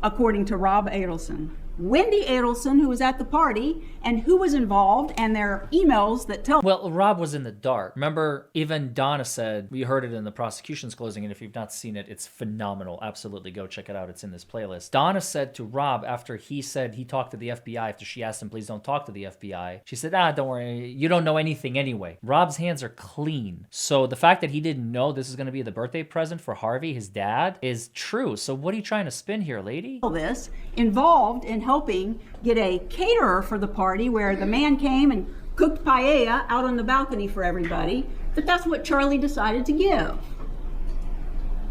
according to Rob Adelson. Wendy Adelson, who was at the party, and who was involved, and their emails that tell. Well, Rob was in the dark. Remember, even Donna said, we heard it in the prosecution's closing, and if you've not seen it, it's phenomenal. Absolutely go check it out. It's in this playlist. Donna said to Rob, after he said he talked to the FBI, after she asked him, please don't talk to the FBI, she said, don't worry, you don't know anything anyway. Rob's hands are clean. So the fact that he didn't know this is going to be the birthday present for Harvey, his dad, is true. So what are you trying to spin here, lady? This involved in helping get a caterer for the party where the man came and cooked paella out on the balcony for everybody, but that's what Charlie decided to give.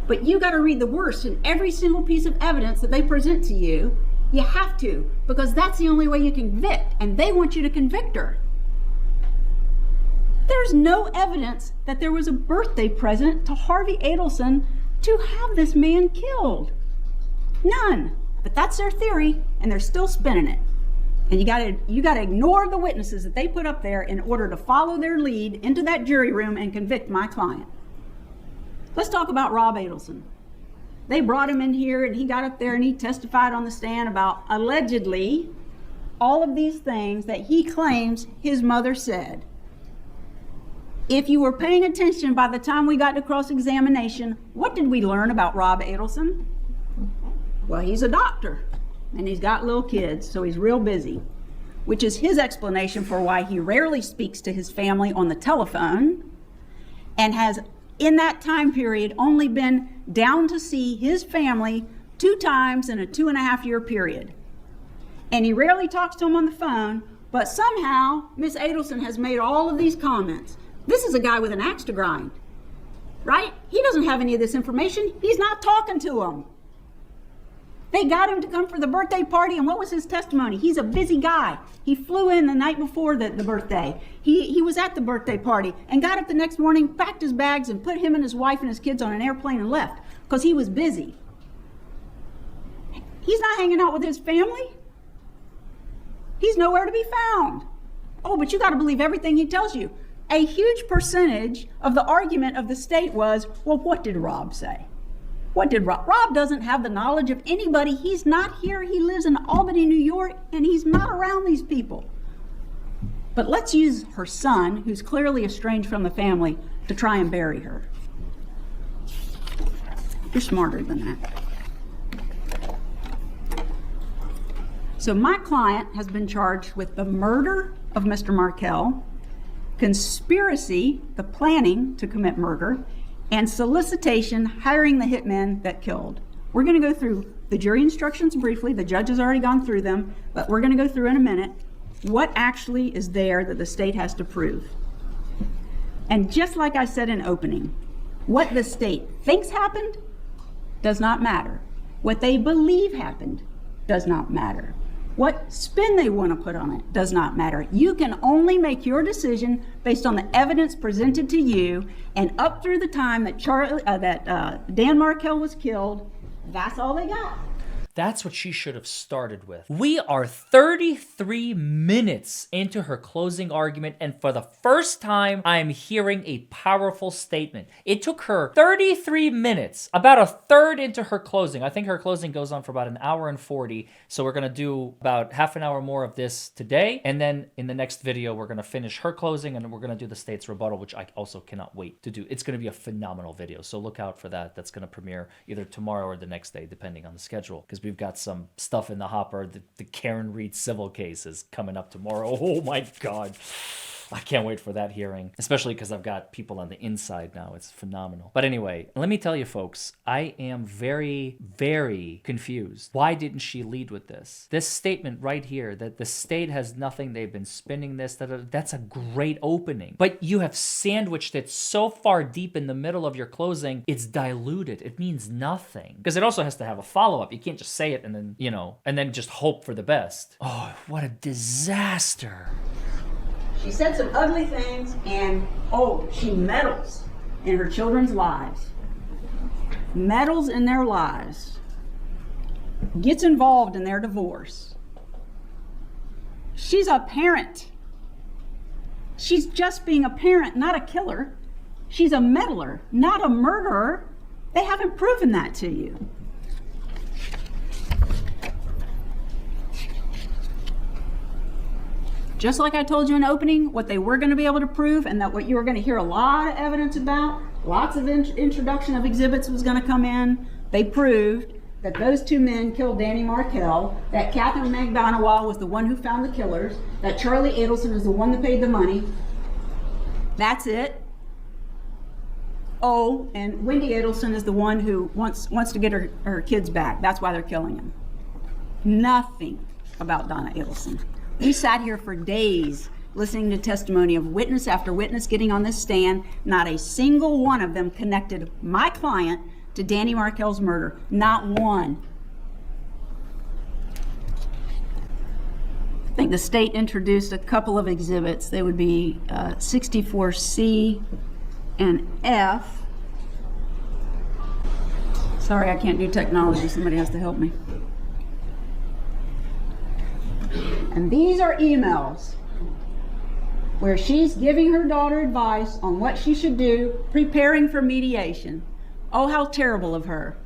But you got to read the worst in every single piece of evidence that they present to you. You have to, because that's the only way you can convict, and they want you to convict her. There's no evidence that there was a birthday present to Harvey Adelson to have this man killed. None. But that's their theory, and they're still spinning it. And you gotta ignore the witnesses that they put up there in order to follow their lead into that jury room and convict my client. Let's talk about Rob Adelson. They brought him in here, and he got up there and he testified on the stand about allegedly all of these things that he claims his mother said. If you were paying attention by the time we got to cross-examination, what did we learn about Rob Adelson? Well, he's a doctor, and he's got little kids, so he's real busy, which is his explanation for why he rarely speaks to his family on the telephone and has, in that time period, only been down to see his family 2 times in a 2.5-year period. And he rarely talks to them on the phone, but somehow Miss Adelson has made all of these comments. This is a guy with an axe to grind, right? He doesn't have any of this information. He's not talking to them. They got him to come for the birthday party, and what was his testimony? He's a busy guy. He flew in the night before the birthday. He was at the birthday party and got up the next morning, packed his bags, and put him and his wife and his kids on an airplane and left because he was busy. He's not hanging out with his family. He's nowhere to be found. Oh, but you got to believe everything he tells you. A huge percentage of the argument of the state was, well, what did Rob say? What did Rob? Rob doesn't have the knowledge of anybody. He's not here. He lives in Albany, New York, and he's not around these people. But let's use her son, who's clearly estranged from the family, to try and bury her. You're smarter than that. So my client has been charged with the murder of Mr. Markell, conspiracy, the planning to commit murder, and solicitation, hiring the hitmen that killed. We're going to go through the jury instructions briefly. The judge has already gone through them, but we're going to go through in a minute what actually is there that the state has to prove. And just like I said in opening, what the state thinks happened does not matter. What they believe happened does not matter. What spin they want to put on it does not matter. You can only make your decision based on the evidence presented to you, and up through the time that Dan Markell was killed, that's all they got. That's what she should have started with. We are 33 minutes into her closing argument, and for the first time, I am hearing a powerful statement. It took her 33 minutes, about a third into her closing. I think her closing goes on for about 1 hour and 40, so we're going to do about half an hour more of this today, and then in the next video, we're going to finish her closing, and we're going to do the state's rebuttal, which I also cannot wait to do. It's going to be a phenomenal video, so look out for that. That's going to premiere either tomorrow or the next day, depending on the schedule, because we've got some stuff in the hopper. The Karen Reed civil case is coming up tomorrow. Oh my God. I can't wait for that hearing, especially because I've got people on the inside now. It's phenomenal. But anyway, let me tell you folks, I am very, very confused. Why didn't she lead with this? This statement right here, that the state has nothing, they've been spinning this, that's a great opening. But you have sandwiched it so far deep in the middle of your closing, it's diluted. It means nothing. Because it also has to have a follow-up. You can't just say it and then, and then just hope for the best. Oh, what a disaster. She said some ugly things, and she meddles in her children's lives. Meddles in their lives. Gets involved in their divorce. She's a parent. She's just being a parent, not a killer. She's a meddler, not a murderer. They haven't proven that to you. just like I told you in opening, what they were going to be able to prove, and that what you were going to hear a lot of evidence about, lots of introduction of exhibits was going to come in. They proved that those two men killed Danny Markell, that Catherine McDonowall was the one who found the killers, that Charlie Adelson is the one that paid the money. That's it. Oh, and Wendy Adelson is the one who wants to get her kids back. That's why they're killing him. Nothing about Donna Adelson. We sat here for days listening to testimony of witness after witness getting on this stand. Not a single one of them connected my client to Danny Markell's murder. Not one. I think the state introduced a couple of exhibits. They would be 64C and F. Sorry, I can't do technology. Somebody has to help me. And these are emails where she's giving her daughter advice on what she should do, preparing for mediation. Oh, how terrible of her.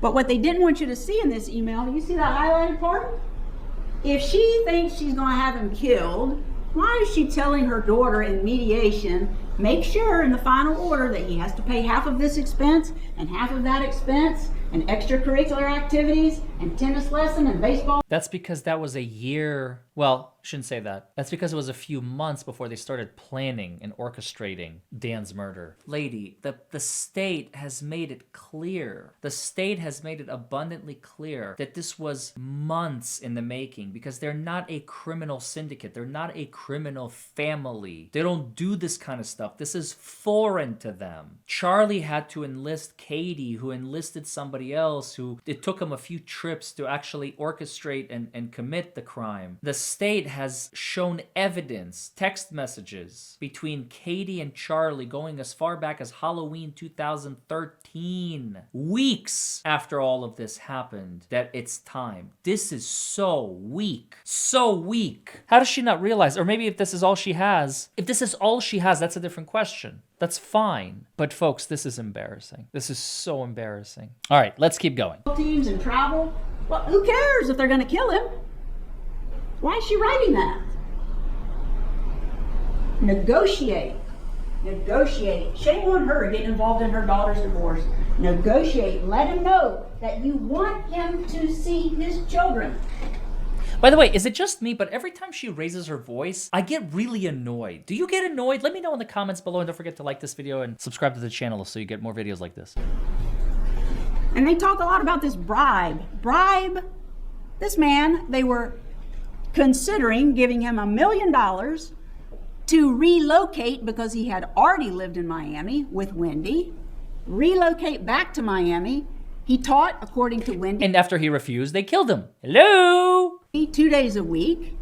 But what they didn't want you to see in this email, you see that highlighted part? If she thinks she's going to have him killed, why is she telling her daughter in mediation, make sure in the final order that he has to pay half of this expense and half of that expense and extracurricular activities and tennis lesson and baseball? That's because that was a year, well, shouldn't say that. That's because it was a few months before they started planning and orchestrating Dan's murder. Lady, the state has made it clear. The state has made it abundantly clear that this was months in the making because they're not a criminal syndicate. They're not a criminal family. They don't do this kind of stuff. This is foreign to them. Charlie had to enlist Katie, who enlisted somebody else, who it took him a few trips to actually orchestrate and commit the crime. The state has shown evidence, text messages between Katie and Charlie going as far back as Halloween 2013, weeks after all of this happened, that it's time. This is so weak. So weak. How does she not realize? Or maybe if this is all she has, that's a different question. That's fine. But folks, this is embarrassing. This is so embarrassing. All right, let's keep going. Teams and travel. Well, who cares if they're going to kill him? Why is she writing that? Negotiate. Negotiate. Shame on her getting involved in her daughter's divorce. Negotiate. Let him know that you want him to see his children. By the way, is it just me, but every time she raises her voice, I get really annoyed. Do you get annoyed? Let me know in the comments below, and don't forget to like this video and subscribe to the channel so you get more videos like this. And they talk a lot about this bribe. Bribe. This man, they were considering giving him $1 million to relocate because he had already lived in Miami with Wendy. Relocate back to Miami. He taught, according to Wendy. And after he refused, they killed him. Hello? 2 days a week.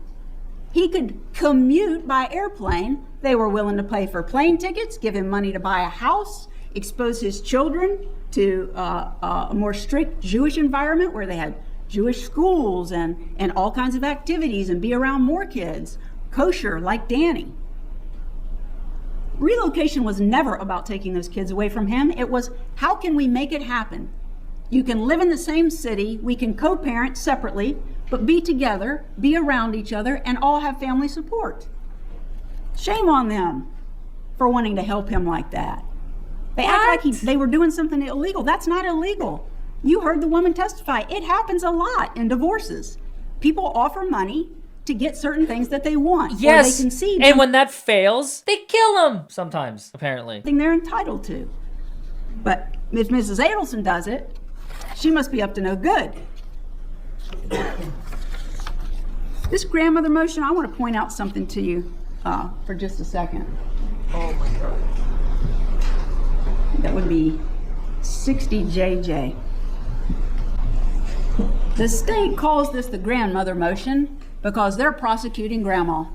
He could commute by airplane. They were willing to pay for plane tickets, give him money to buy a house, expose his children to a more strict Jewish environment where they had Jewish schools and all kinds of activities and be around more kids, kosher like Danny. Relocation was never about taking those kids away from him. It was, how can we make it happen? You can live in the same city, we can co-parent separately, but be together, be around each other, and all have family support. Shame on them for wanting to help him like that. They act like they were doing something illegal. That's not illegal. You heard the woman testify. It happens a lot in divorces. People offer money to get certain things that they want. Yes, or they concede and when that fails, they kill them sometimes, apparently. Thing they're entitled to. But if Mrs. Adelson does it, she must be up to no good. This grandmother motion, I want to point out something to you for just a second. Oh my God. That would be 60JJ. The state calls this the grandmother motion because they're prosecuting grandma.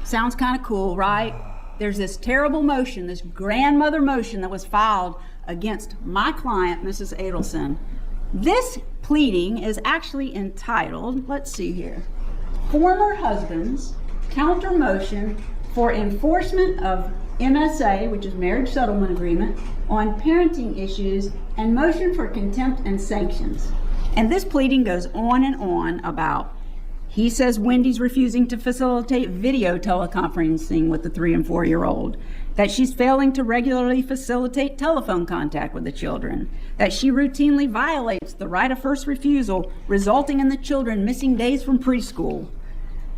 Sounds kind of cool, right? There's this terrible motion, this grandmother motion that was filed against my client, Mrs. Adelson. This pleading is actually entitled, let's see here, Former Husband's Counter Motion for Enforcement of MSA, which is Marriage Settlement Agreement, on Parenting Issues, and Motion for Contempt and Sanctions. And this pleading goes on and on about He says Wendy's refusing to facilitate video teleconferencing with the 3 and 4-year-old, that she's failing to regularly facilitate telephone contact with the children, that she routinely violates the right of first refusal, resulting in the children missing days from preschool,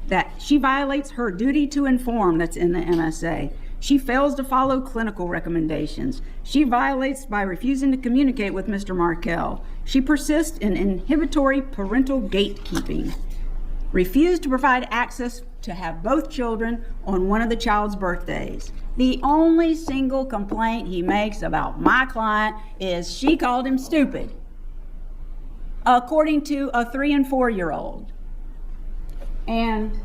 that she violates her duty to inform that's in the MSA. She fails to follow clinical recommendations. She violates by refusing to communicate with Mr. Markel. She persists in inhibitory parental gatekeeping. Refused to provide access to have both children on one of the child's birthdays. The only single complaint he makes about my client is she called him stupid, according to a 3 and 4-year-old. And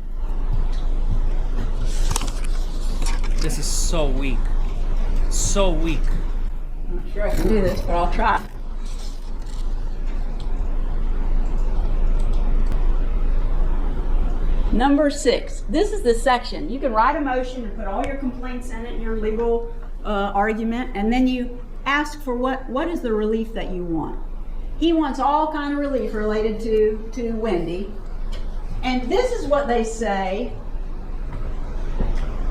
This is so weak. So weak. I'm not sure I can do this, but I'll try. Number 6. This is the section. You can write a motion and put all your complaints in it, your legal argument, and then you ask for what is the relief that you want. He wants all kind of relief related to Wendy. And this is what they say.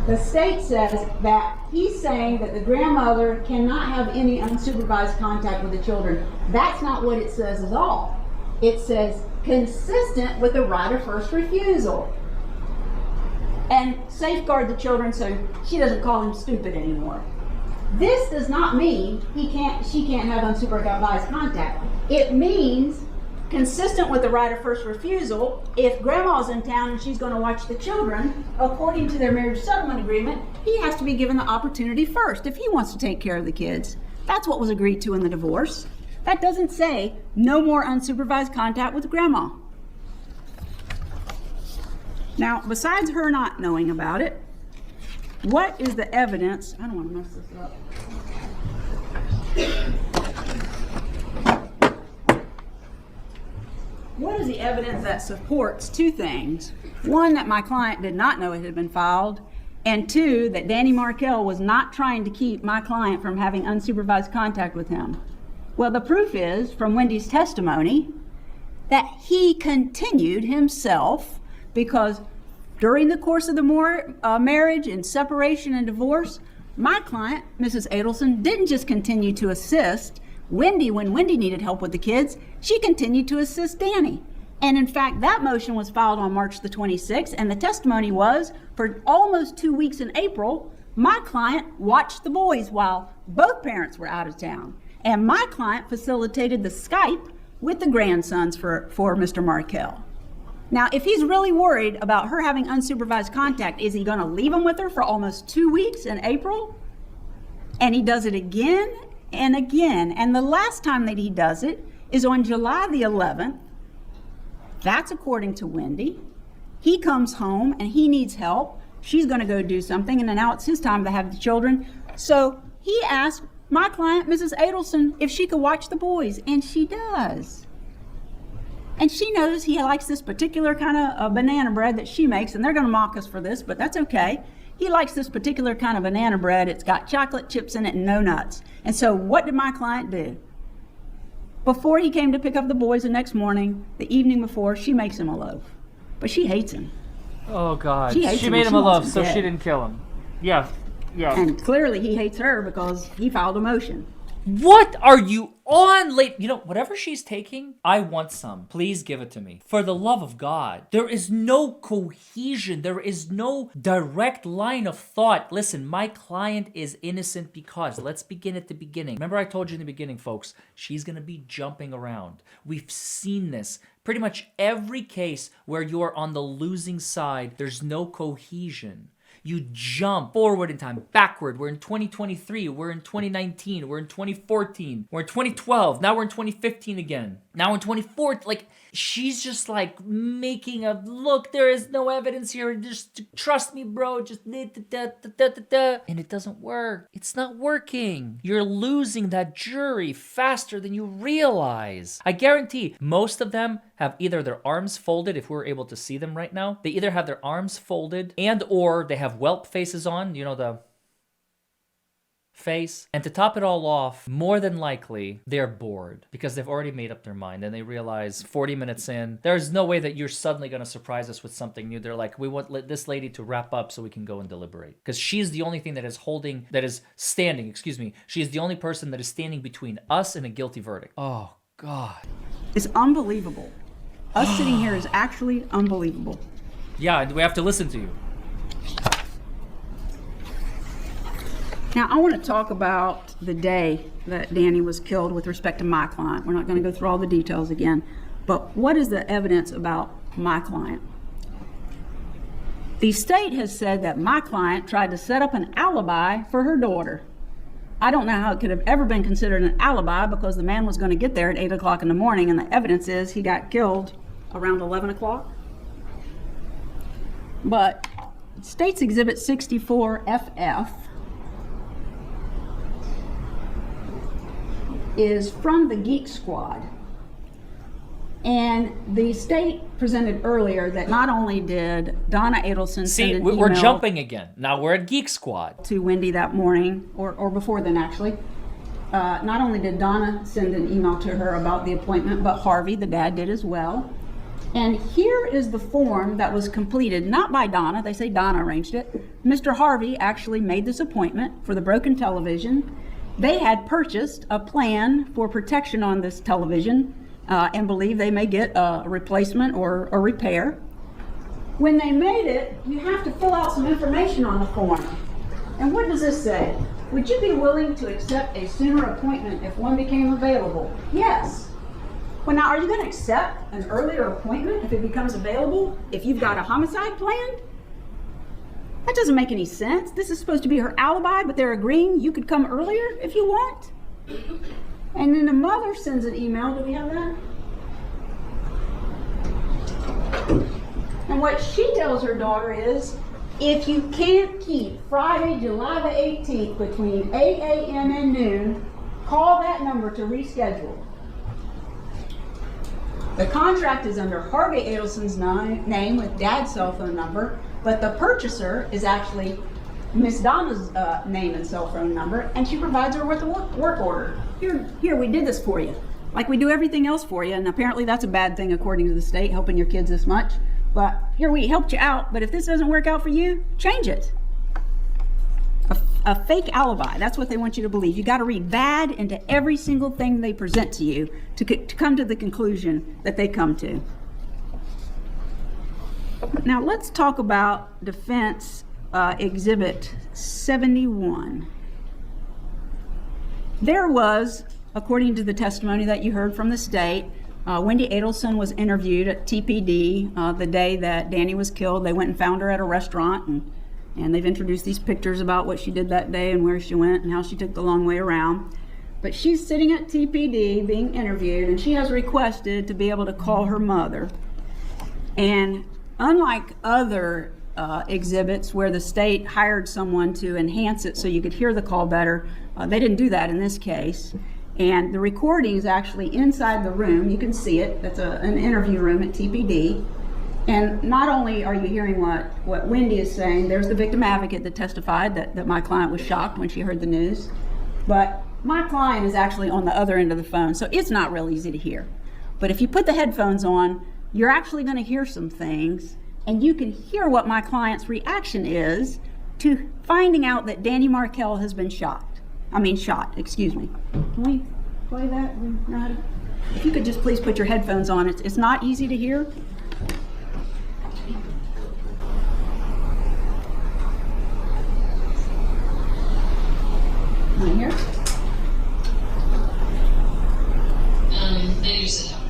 The state says that he's saying that the grandmother cannot have any unsupervised contact with the children. That's not what it says at all. It says consistent with the right of first refusal. And safeguard the children so she doesn't call him stupid anymore. This does not mean she can't have unsupervised contact. It means consistent with the right of first refusal. If grandma's in town and she's going to watch the children, according to their marriage settlement agreement, he has to be given the opportunity first if he wants to take care of the kids. That's what was agreed to in the divorce. That doesn't say no more unsupervised contact with grandma. Now, besides her not knowing about it, what is the evidence? I don't want to mess this up. What is the evidence that supports 2 things? 1, that my client did not know it had been filed, and 2, that Danny Markel was not trying to keep my client from having unsupervised contact with him. Well, the proof is, from Wendy's testimony, that he continued himself because during the course of the marriage and separation and divorce, my client, Mrs. Adelson, didn't just continue to assist Wendy when Wendy needed help with the kids. She continued to assist Danny. And in fact, that motion was filed on March the 26th, and the testimony was, for almost 2 weeks in April, my client watched the boys while both parents were out of town. And my client facilitated the Skype with the grandsons for Mr. Markel. Now, if he's really worried about her having unsupervised contact, is he going to leave him with her for almost 2 weeks in April? And he does it again and again. And the last time that he does it is on July the 11th. That's according to Wendy. He comes home and he needs help. She's going to go do something, and then now it's his time to have the children. So he asked my client, Mrs. Adelson, if she could watch the boys, and she does. And she knows he likes this particular kind of banana bread that she makes, and they're going to mock us for this, but that's okay. He likes this particular kind of banana bread. It's got chocolate chips in it and no nuts. And so what did my client do? Before he came to pick up the boys the next morning, the evening before, she makes him a loaf. But she hates him. Oh, God. She made him a loaf, so she didn't kill him. Yeah. And clearly he hates her because he filed a motion. What are you on, late? You know, whatever she's taking, I want some. Please give it to me. For the love of God. There is no cohesion. There is no direct line of thought. Listen, my client is innocent because, let's begin at the beginning. Remember I told you in the beginning, folks, she's going to be jumping around. We've seen this. Pretty much every case where you are on the losing side, there's no cohesion. You jump forward in time, backward. We're in 2023. We're in 2019. We're in 2014. We're in 2012. Now we're in 2015 again. Now in 2014. Like, she's just like making a look. There is no evidence here. Just trust me, bro. Just and it doesn't work. It's not working. You're losing that jury faster than you realize. I guarantee most of them have either their arms folded, if we're able to see them right now. They either have their arms folded and or they have whelp faces on, you know, the face. And to top it all off, more than likely, they're bored because they've already made up their mind and they realize 40 minutes in, there's no way that you're suddenly going to surprise us with something new. They're like, we want this lady to wrap up so we can go and deliberate. Because she's the only thing that is standing, she's the only person that is standing between us and a guilty verdict. Oh, God. It's unbelievable. Us sitting here is actually unbelievable. Yeah, we have to listen to you. Now, I want to talk about the day that Danny was killed with respect to my client. We're not going to go through all the details again, but what is the evidence about my client? The state has said that my client tried to set up an alibi for her daughter. I don't know how it could have ever been considered an alibi because the man was going to get there at 8 o'clock in the morning, and the evidence is he got killed around 11 o'clock. But State's Exhibit 64FF is from the Geek Squad. And the state presented earlier that not only did Donna Adelson send an email... we're jumping again. Now we're at Geek Squad. ...to Wendy that morning, or before then actually. Not only did Donna send an email to her about the appointment, but Harvey, the dad, did as well. And here is the form that was completed, not by Donna. They say Donna arranged it. Mr. Harvey actually made this appointment for the broken television. They had purchased a plan for protection on this television and believe they may get a replacement or a repair. When they made it, you have to fill out some information on the form. And what does this say? Would you be willing to accept a sooner appointment if one became available? Yes. Well, now, are you going to accept an earlier appointment if it becomes available if you've got a homicide planned? That doesn't make any sense. This is supposed to be her alibi, but they're agreeing you could come earlier if you want. And then the mother sends an email. Do we have that? And what she tells her daughter is, if you can't keep Friday, July the 18th between 8 a.m. and noon, call that number to reschedule. The contract is under Harvey Adelson's name with Dad's cell phone number, but the purchaser is actually Miss Donna's name and cell phone number, and she provides her with a work order. Here, we did this for you, like we do everything else for you, and apparently that's a bad thing according to the state, helping your kids this much. But here, we helped you out, but if this doesn't work out for you, change it. A fake alibi, that's what they want you to believe. You got to read bad into every single thing they present to you to come to the conclusion that they come to. Now let's talk about Defense Exhibit 71. There was, according to the testimony that you heard from the state, Wendy Adelson was interviewed at TPD the day that Danny was killed. They went and found her at a restaurant, and they've introduced these pictures about what she did that day and where she went and how she took the long way around. But she's sitting at TPD being interviewed, and she has requested to be able to call her mother. And unlike other exhibits where the state hired someone to enhance it so you could hear the call better, they didn't do that in this case. And the recording is actually inside the room. You can see it. That's an interview room at TPD. And not only are you hearing what Wendy is saying, there's the victim advocate that testified that my client was shocked when she heard the news, but my client is actually on the other end of the phone, so it's not real easy to hear. But if you put the headphones on, you're actually going to hear some things, and you can hear what my client's reaction is to finding out that Danny Markell has been shot. Excuse me. Can we play that? If you could just please put your headphones on. It's not easy to hear. Right here. I need to sit down.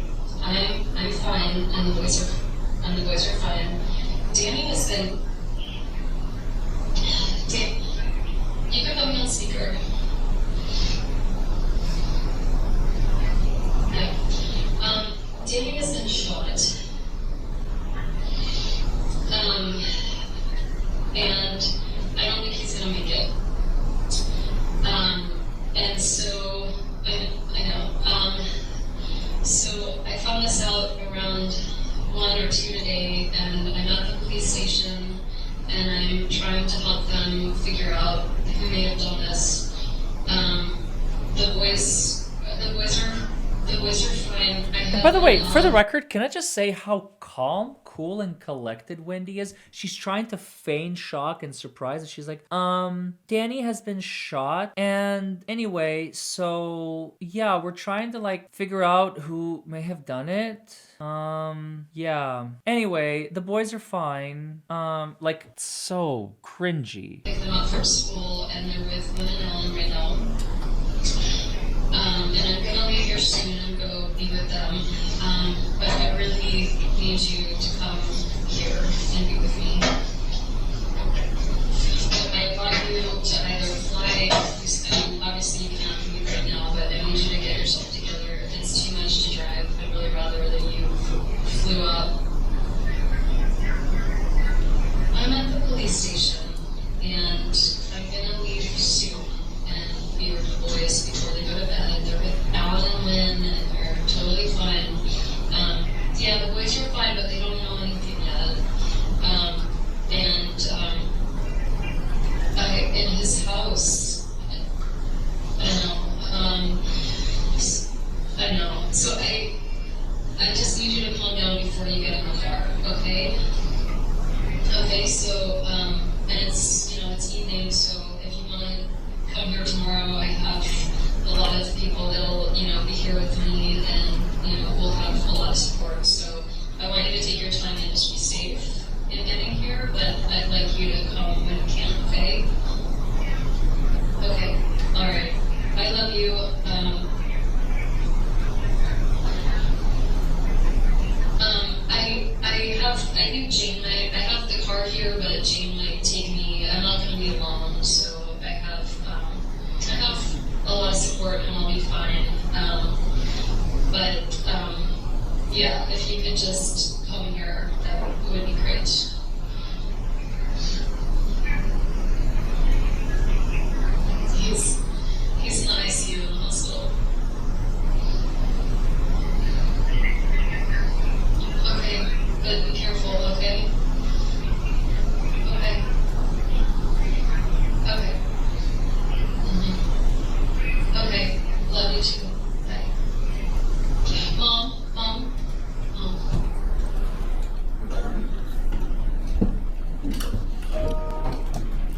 I'm fine, and the boys are fine. Danny has been. Dan, you can put me on speaker. Yeah. Danny has been shot. And I don't think he's gonna make it. And so, I know, so I found this out around 1 or 2 today, and I'm at the police station, and I'm trying to help them figure out who may have done this. the boys are fine. By the way, for the record, can I just say how calm, cool, and collected Wendy is? She's trying to feign shock and surprise, and she's like, Danny has been shot, and anyway, so yeah, we're trying to like figure out who may have done it. Yeah. Anyway, the boys are fine. Like, so cringy. Pick them up from school, and they're with Lynn and Ellen right now. And I'm gonna leave here soon and go be with them. But I really need you to come here and be with me. I want you to either fly, obviously you can't leave right now, but I need you to get yourself together. If it's too much to drive, I'd really rather that you flew up. I'm at the police station, and I'm gonna leave soon and be with the boys before they go to bed. They're with Alan and Lynn, and they're totally fine. Yeah, the boys are fine, but they don't know anything yet. In his house, I know. So I just need you to calm down before you get in the car, okay? Okay, so, and it's, it's evening, so if you want to come here tomorrow, I have a lot of people that'll, be here with me, and, we'll have a lot of support. So I want you to take your time and just be safe in getting here, but I'd like you to come when you can, okay? Okay, all right. I love you. I knew Jane might, I have the car here, but Jane might take me. I'm not going to be alone, so I have a lot of support, and I'll be fine. Yeah, if you could just come here, that would be great. He's in the ICU in the hospital. Okay, but be careful, okay? Okay. Okay. Okay, love you too. Bye. Mom.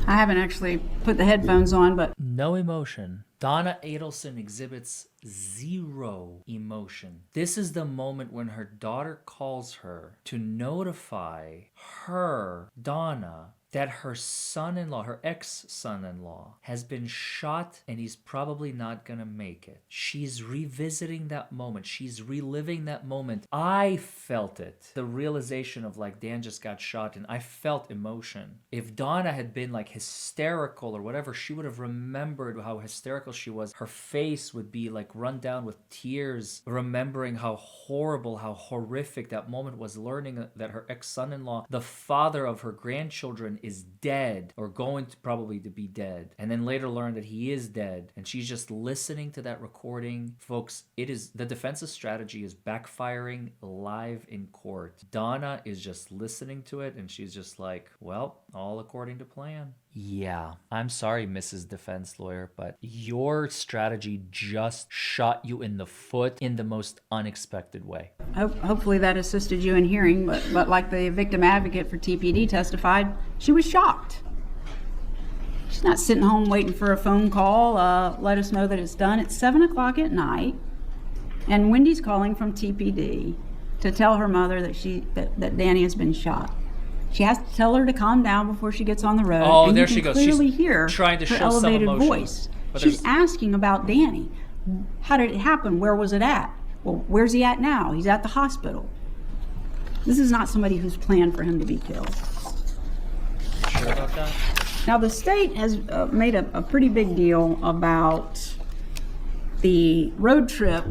I haven't actually put the headphones on, but No emotion. Donna Adelson exhibits zero emotion. This is the moment when her daughter calls her to notify her, Donna, that her son-in-law, her ex-son-in-law, has been shot and he's probably not gonna make it. She's revisiting that moment. She's reliving that moment. I felt it. The realization of like, Dan just got shot, and I felt emotion. If Donna had been like hysterical or whatever, she would have remembered how hysterical she was. Her face would be like run down with tears, remembering how horrible, how horrific that moment was, learning that her ex-son-in-law, the father of her grandchildren, is dead, or going to probably to be dead, and then later learn that he is dead, and she's just listening to that recording. Folks, it is, the defensive strategy is backfiring live in court. Donna is just listening to it, and she's just like, well, all according to plan. Yeah, I'm sorry, Mrs. Defense Lawyer, but your strategy just shot you in the foot in the most unexpected way. hopefully that assisted you in hearing, but like the victim advocate for TPD testified, she was shocked. She's not sitting home waiting for a phone call, let us know that it's done. It's 7 o'clock at night, and Wendy's calling from TPD to tell her mother that Danny has been shot. She has to tell her to calm down before she gets on the road. Oh, and there you can she goes. clearly She's hear trying to her show some elevated emotion. voice. But She's asking about Danny. How did it happen? Where was it at? Well, where's he at now? He's at the hospital. This is not somebody who's planned for him to be killed. Sure about that? Now, the state has made a pretty big deal about the road trip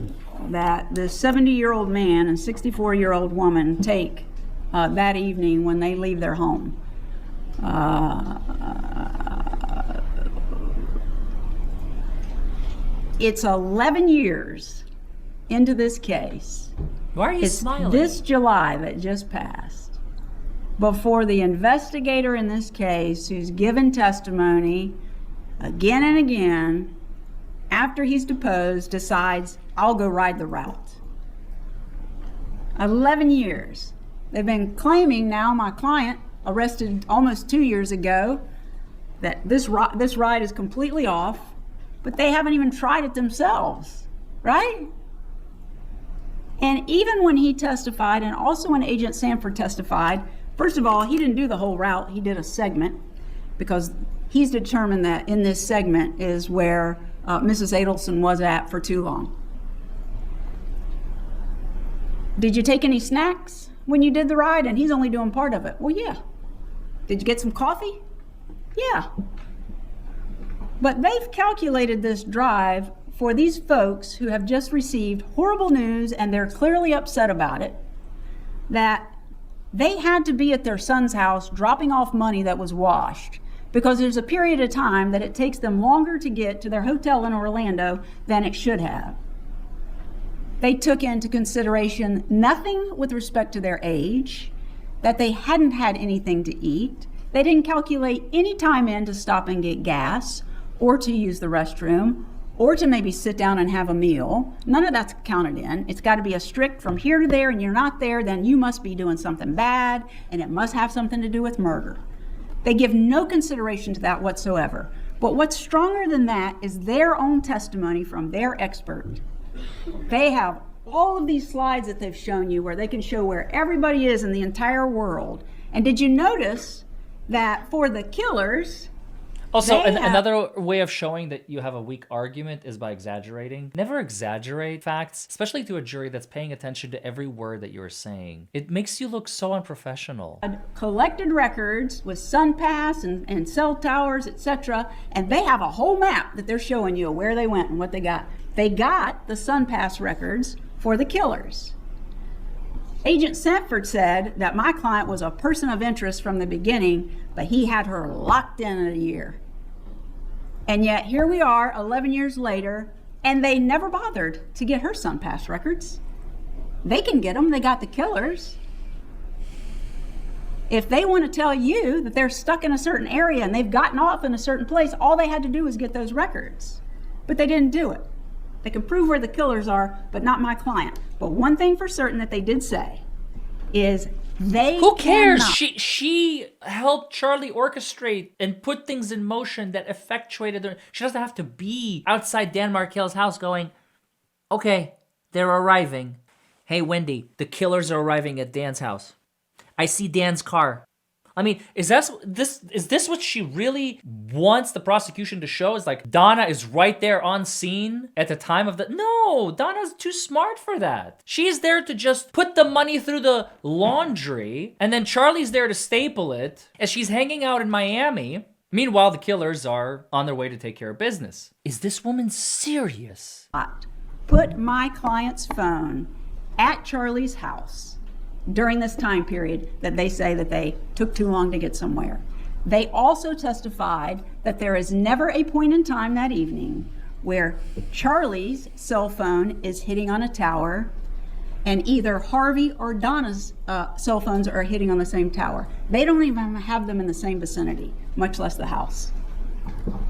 that the 70-year-old man and 64-year-old woman take that evening when they leave their home. It's 11 years into this case. Why are you It's smiling? this July that just passed before the investigator in this case, who's given testimony again and again after he's deposed, decides, I'll go ride the route. 11 years. They've been claiming now, my client, arrested almost 2 years ago, that this ride is completely off, but they haven't even tried it themselves, right? And even when he testified, and also when Agent Sanford testified, first of all, he didn't do the whole route, he did a segment, because he's determined that in this segment is where Mrs. Adelson was at for too long. Did you take any snacks when you did the ride? And he's only doing part of it. Well, yeah. Did you get some coffee? Yeah. But they've calculated this drive for these folks who have just received horrible news and they're clearly upset about it, that they had to be at their son's house dropping off money that was washed, because there's a period of time that it takes them longer to get to their hotel in Orlando than it should have. They took into consideration nothing with respect to their age, that they hadn't had anything to eat. They didn't calculate any time in to stop and get gas, or to use the restroom, or to maybe sit down and have a meal. None of that's counted in. It's got to be a strict from here to there, and you're not there, then you must be doing something bad, and it must have something to do with murder. They give no consideration to that whatsoever. But what's stronger than that is their own testimony from their expert. They have all of these slides that they've shown you where they can show where everybody is in the entire world. And did you notice that for the killers, also, another way of showing that you have a weak argument is by exaggerating. Never exaggerate facts, especially to a jury that's paying attention to every word that you're saying. It makes you look so unprofessional. Collected records with SunPass and cell towers, etc., and they have a whole map that they're showing you where they went and what they got. They got the SunPass records for the killers. Agent Sanford said that my client was a person of interest from the beginning, but he had her locked in a year. And yet here we are 11 years later, and they never bothered to get her SunPass records. They can get them, they got the killers. If they want to tell you that they're stuck in a certain area and they've gotten off in a certain place, all they had to do was get those records. But they didn't do it. They can prove where the killers are, but not my client. But one thing for certain that they did say is they Who cares? cannot. She helped Charlie orchestrate and put things in motion that effectuated her. She doesn't have to be outside Dan Markel's house going, okay, they're arriving. Hey, Wendy, the killers are arriving at Dan's house. I see Dan's car. I mean, is this what she really wants the prosecution to show? Is like Donna is right there on scene at the time of the... No, Donna's too smart for that. She's there to just put the money through the laundry, and then Charlie's there to staple it as she's hanging out in Miami. Meanwhile, the killers are on their way to take care of business. Is this woman serious? Put my client's phone at Charlie's house during this time period that they say that they took too long to get somewhere. They also testified that there is never a point in time that evening where Charlie's cell phone is hitting on a tower and either Harvey or Donna's cell phones are hitting on the same tower. They don't even have them in the same vicinity, much less the house.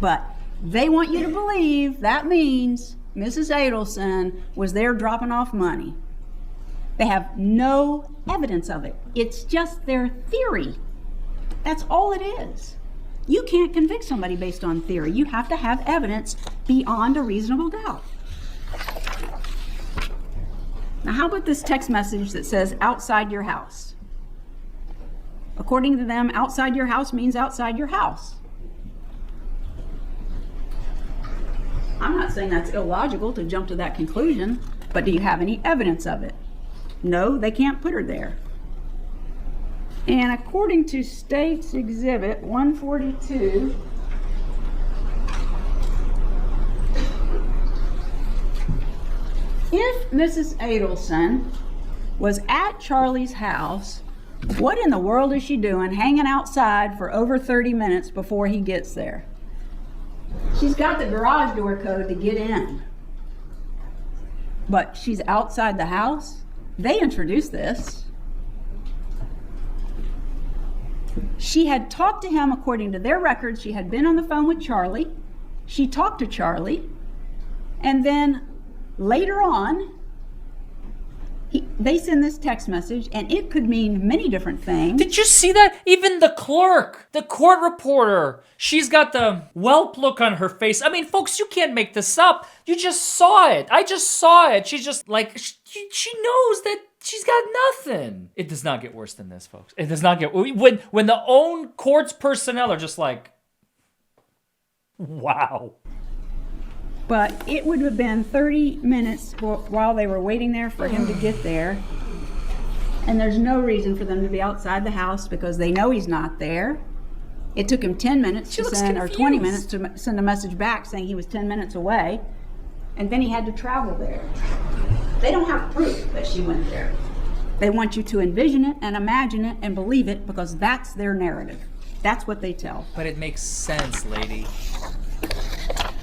But they want you to believe that means Mrs. Adelson was there dropping off money. They have no evidence of it. It's just their theory. That's all it is. You can't convict somebody based on theory. You have to have evidence beyond a reasonable doubt. Now, how about this text message that says outside your house? According to them, outside your house means outside your house. I'm not saying that's illogical to jump to that conclusion, but do you have any evidence of it? No, they can't put her there. And according to State's Exhibit 142, if Mrs. Adelson was at Charlie's house, what in the world is she doing hanging outside for over 30 minutes before he gets there? She's got the garage door code to get in, but she's outside the house? They introduced this. She had talked to him according to their records. She had been on the phone with Charlie. She talked to Charlie. And then later on, they send this text message, and it could mean many different things. Did you see that? Even the clerk, the court reporter, she's got the whelp look on her face. I mean, folks, you can't make this up. You just saw it. I just saw it. She's just like, she knows that she's got nothing. It does not get worse than this, folks. It does not get, when the own court's personnel are just like, wow. But it would have been 30 minutes while they were waiting there for him to get there. And there's no reason for them to be outside the house because they know he's not there. It took him 10 minutes to send, or 20 minutes to send a message back saying he was 10 minutes away. And then he had to travel there. They don't have proof that she went there. They want you to envision it and imagine it and believe it because that's their narrative. That's what they tell. But it makes sense, lady.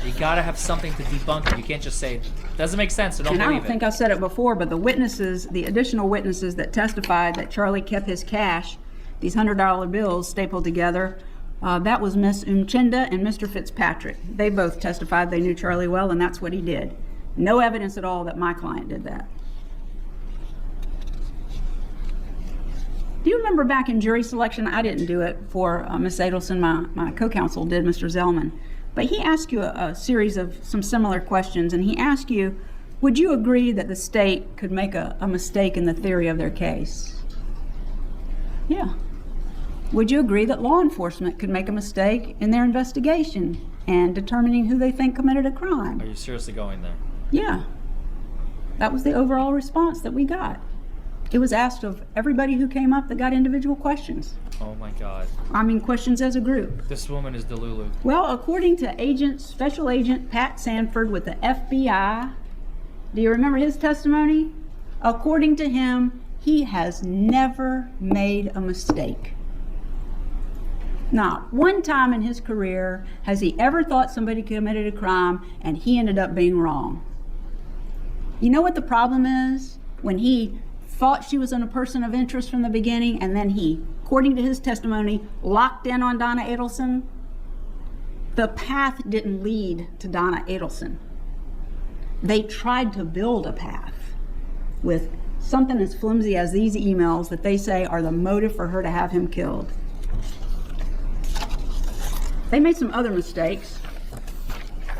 You gotta have something to debunk it. You can't just say, it doesn't make sense, so don't believe it. And I don't think I said it before, but the witnesses, the additional witnesses that testified that Charlie kept his cash, these $100 bills stapled together, that was Miss Umchinda and Mr. Fitzpatrick. They both testified they knew Charlie well, and that's what he did. No evidence at all that my client did that. Do you remember back in jury selection? I didn't do it for Miss Adelson, my co-counsel did, Mr. Zellman. But he asked you a series of some similar questions, and he asked you, would you agree that the state could make a mistake in the theory of their case? Yeah. Would you agree that law enforcement could make a mistake in their investigation and determining who they think committed a crime? Are you seriously going there? Yeah. That was the overall response that we got. It was asked of everybody who came up that got individual questions. Oh my God. I mean, questions as a group. This woman is Delulu. Well, according to Special Agent Pat Sanford with the FBI, do you remember his testimony? According to him, he has never made a mistake. Not one time in his career has he ever thought somebody committed a crime and he ended up being wrong. You know what the problem is? When he thought she was a person of interest from the beginning, and then he, according to his testimony, locked in on Donna Adelson. The path didn't lead to Donna Adelson. They tried to build a path with something as flimsy as these emails that they say are the motive for her to have him killed. They made some other mistakes.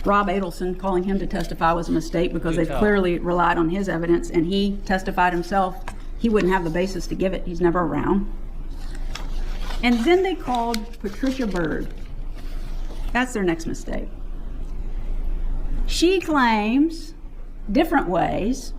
Rob Adelson calling him to testify was a mistake because they clearly relied on his evidence, and he testified himself. He wouldn't have the basis to give it. He's never around. And then they called Patricia Bird. That's their next mistake. She claims, different ways,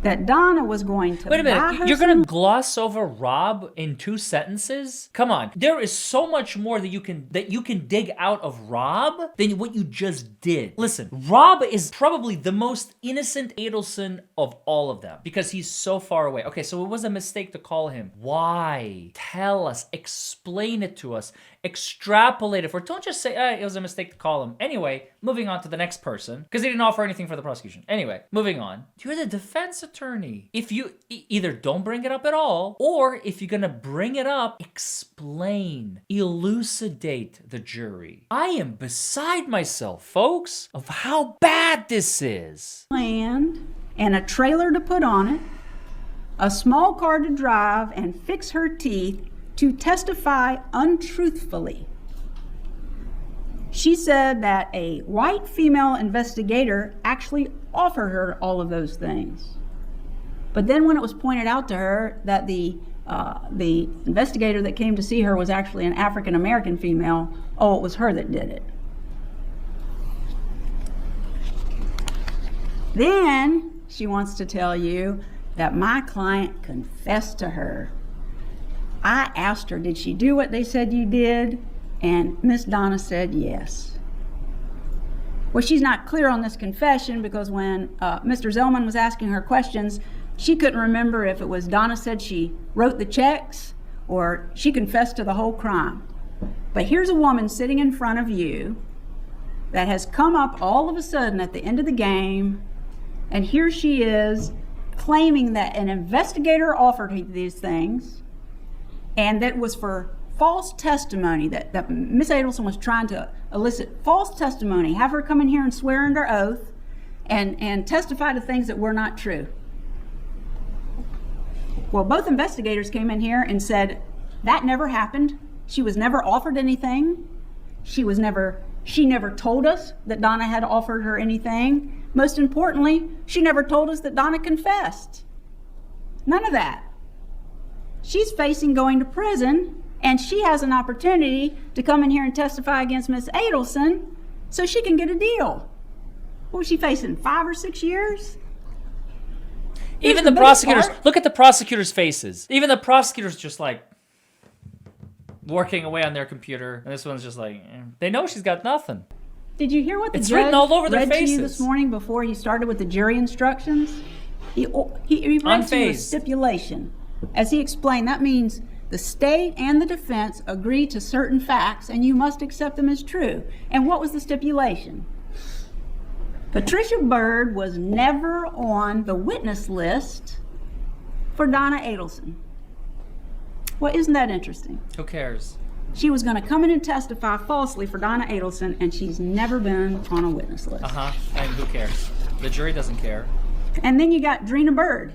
that Donna was going to Wait a buy minute, her you're gonna gloss over Rob in 2 sentences? Come on, there is so much more that you can dig out of Rob than what you just did. Listen, Rob is probably the most innocent Adelson of all of them because he's so far away. Okay, so it was a mistake to call him. Why? Tell us, explain it to us, extrapolate it for. Don't just say, it was a mistake to call him. Anyway, moving on to the next person, because he didn't offer anything for the prosecution. Anyway, moving on. You're the defense attorney. If you either don't bring it up at all, or if you're gonna bring it up, explain, elucidate the jury. I am beside myself, folks, of how bad this is. Land and a trailer to put on it, a small car to drive and fix her teeth to testify untruthfully. She said that a white female investigator actually offered her all of those things. But then when it was pointed out to her that the investigator that came to see her was actually an African-American female, it was her that did it. Then she wants to tell you that my client confessed to her. I asked her, did she do what they said you did? And Miss Donna said yes. Well, she's not clear on this confession because when Mr. Zellman was asking her questions, she couldn't remember if it was Donna said she wrote the checks or she confessed to the whole crime. But here's a woman sitting in front of you that has come up all of a sudden at the end of the game, and here she is claiming that an investigator offered her these things and that was for false testimony, that Miss Adelson was trying to elicit false testimony, have her come in here and swear under oath, and testify to things that were not true. Well, both investigators came in here and said that never happened. She was never offered anything. She never told us that Donna had offered her anything. Most importantly, she never told us that Donna confessed. None of that. She's facing going to prison, and she has an opportunity to come in here and testify against Miss Adelson so she can get a deal. What was she facing, 5 or 6 years? Even the prosecutors, look at the prosecutors' faces. Even the prosecutors just like working away on their computer. And this one's just like, they know she's got nothing. Did you hear what the It's judge written all over their read to you faces. this morning before you started with the jury instructions? He read to you a Unfazed. stipulation. As he explained, that means the state and the defense agree to certain facts and you must accept them as true. And what was the stipulation? Patricia Byrd was never on the witness list for Donna Adelson. Well, isn't that interesting? Who cares? She was going to come in and testify falsely for Donna Adelson, and she's never been on a witness list. And who cares? The jury doesn't care. And then you got Drina Byrd.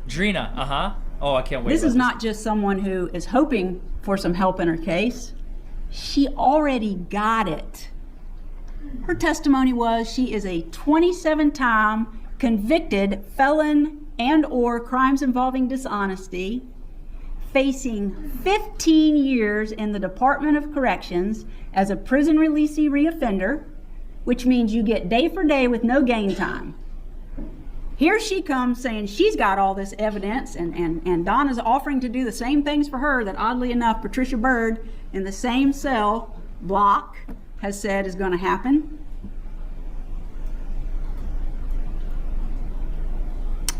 Drina, Oh, I can't wait. This is not just someone who is hoping for some help in her case. She already got it. Her testimony was she is a 27-time convicted felon and or crimes involving dishonesty, facing 15 years in the Department of Corrections as a prison releasee reoffender, which means you get day for day with no gain time. Here she comes saying she's got all this evidence, and Donna's offering to do the same things for her that, oddly enough, Patricia Byrd in the same cell block has said is going to happen.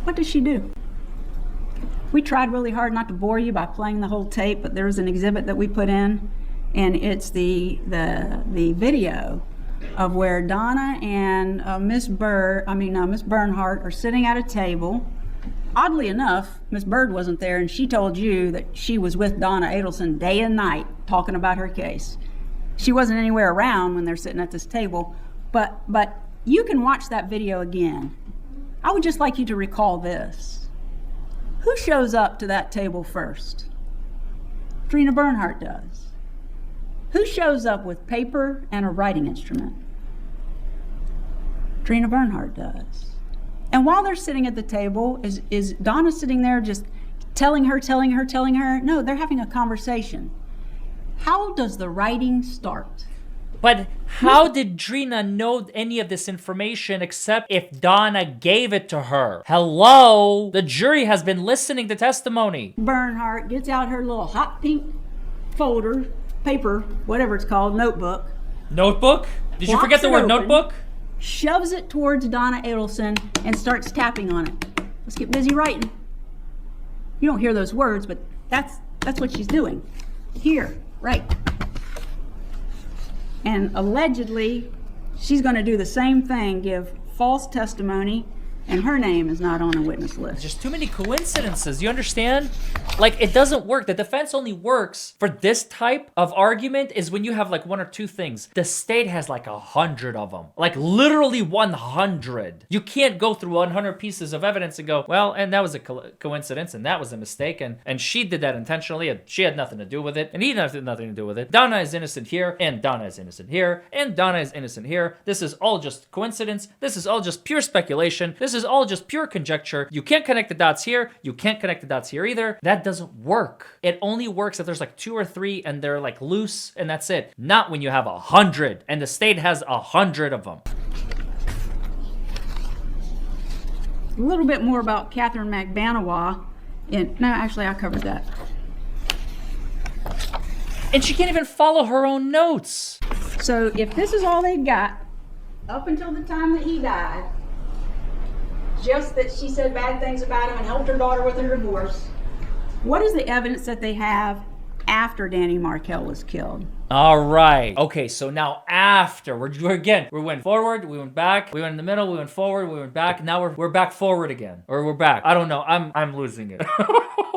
What does she do? We tried really hard not to bore you by playing the whole tape, but there's an exhibit that we put in, and it's the video of where Donna and Miss Bernhardt are sitting at a table. Oddly enough, Miss Byrd wasn't there, and she told you that she was with Donna Adelson day and night talking about her case. She wasn't anywhere around when they're sitting at this table, but you can watch that video again. I would just like you to recall this. Who shows up to that table first? Drina Bernhardt does. Who shows up with paper and a writing instrument? Drina Bernhardt does. And while they're sitting at the table, is Donna sitting there just telling her? No, they're having a conversation. How does the writing start? But how did Drina know any of this information except if Donna gave it to her? Hello? The jury has been listening to testimony. Bernhardt gets out her little hot pink folder, paper, whatever it's called, notebook. Notebook? Did you Walks forget the it word open, notebook? Shoves it towards Donna Adelson and starts tapping on it. Let's get busy writing. You don't hear those words, but that's what she's doing. Here, right. And allegedly, she's going to do the same thing, give false testimony, and her name is not on a witness list. Just too many coincidences, you understand? Like, it doesn't work. The defense only works for this type of argument is when you have like one or two things. The state has like 100 of them. Like literally 100. You can't go through 100 pieces of evidence and go, well, and that was a coincidence, and that was a mistake, and she did that intentionally, and she had nothing to do with it, and he had nothing to do with it. Donna is innocent here, and Donna is innocent here, and Donna is innocent here. This is all just coincidence. This is all just pure speculation. This is all just pure conjecture. You can't connect the dots here. You can't connect the dots here either. That doesn't work. It only works if there's like 2 or 3 and they're like loose and that's it. Not when you have 100 and the state has 100 of them. A little bit more about Catherine McBanawa. No, actually, I covered that. And she can't even follow her own notes. So if this is all they got, up until the time that he died, just that she said bad things about him and helped her daughter with her divorce, what is the evidence that they have after Danny Markell was killed? All right. Okay, so now after, we went forward, we went back, we went in the middle, we went forward, we went back, now we're back forward again. Or we're back. I don't know. I'm losing it.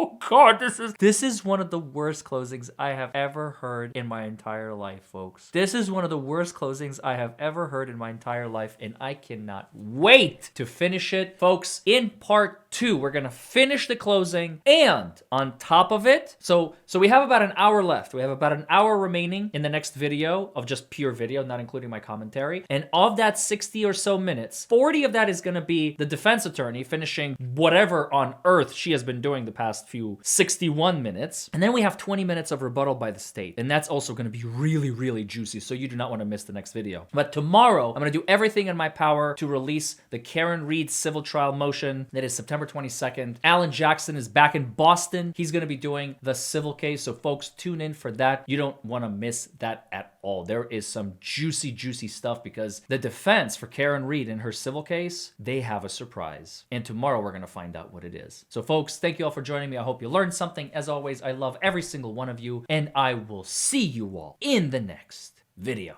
Oh God, this is one of the worst closings I have ever heard in my entire life, folks. This is one of the worst closings I have ever heard in my entire life, and I cannot wait to finish it. Folks, in part 2, we're gonna finish the closing, and on top of it, so we have about an hour left. We have about an hour remaining in the next video of just pure video, not including my commentary. And of that 60 or so minutes, 40 of that is gonna be the defense attorney finishing whatever on earth she has been doing the past few 61 minutes. And then we have 20 minutes of rebuttal by the state. And that's also gonna be really, really juicy, so you do not wanna miss the next video. But tomorrow, I'm gonna do everything in my power to release the Karen Reed civil trial motion that is September 22nd. Alan Jackson is back in Boston. He's gonna be doing the civil case, so folks, tune in for that. You don't wanna miss that at all. There is some juicy, juicy stuff because the defense for Karen Reed in her civil case, they have a surprise. And tomorrow we're gonna find out what it is. So folks, thank you all for joining me. I hope you learned something. As always, I love every single one of you, and I will see you all in the next video.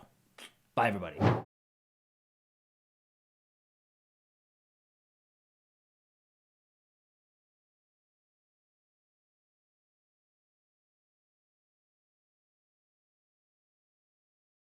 Bye, everybody.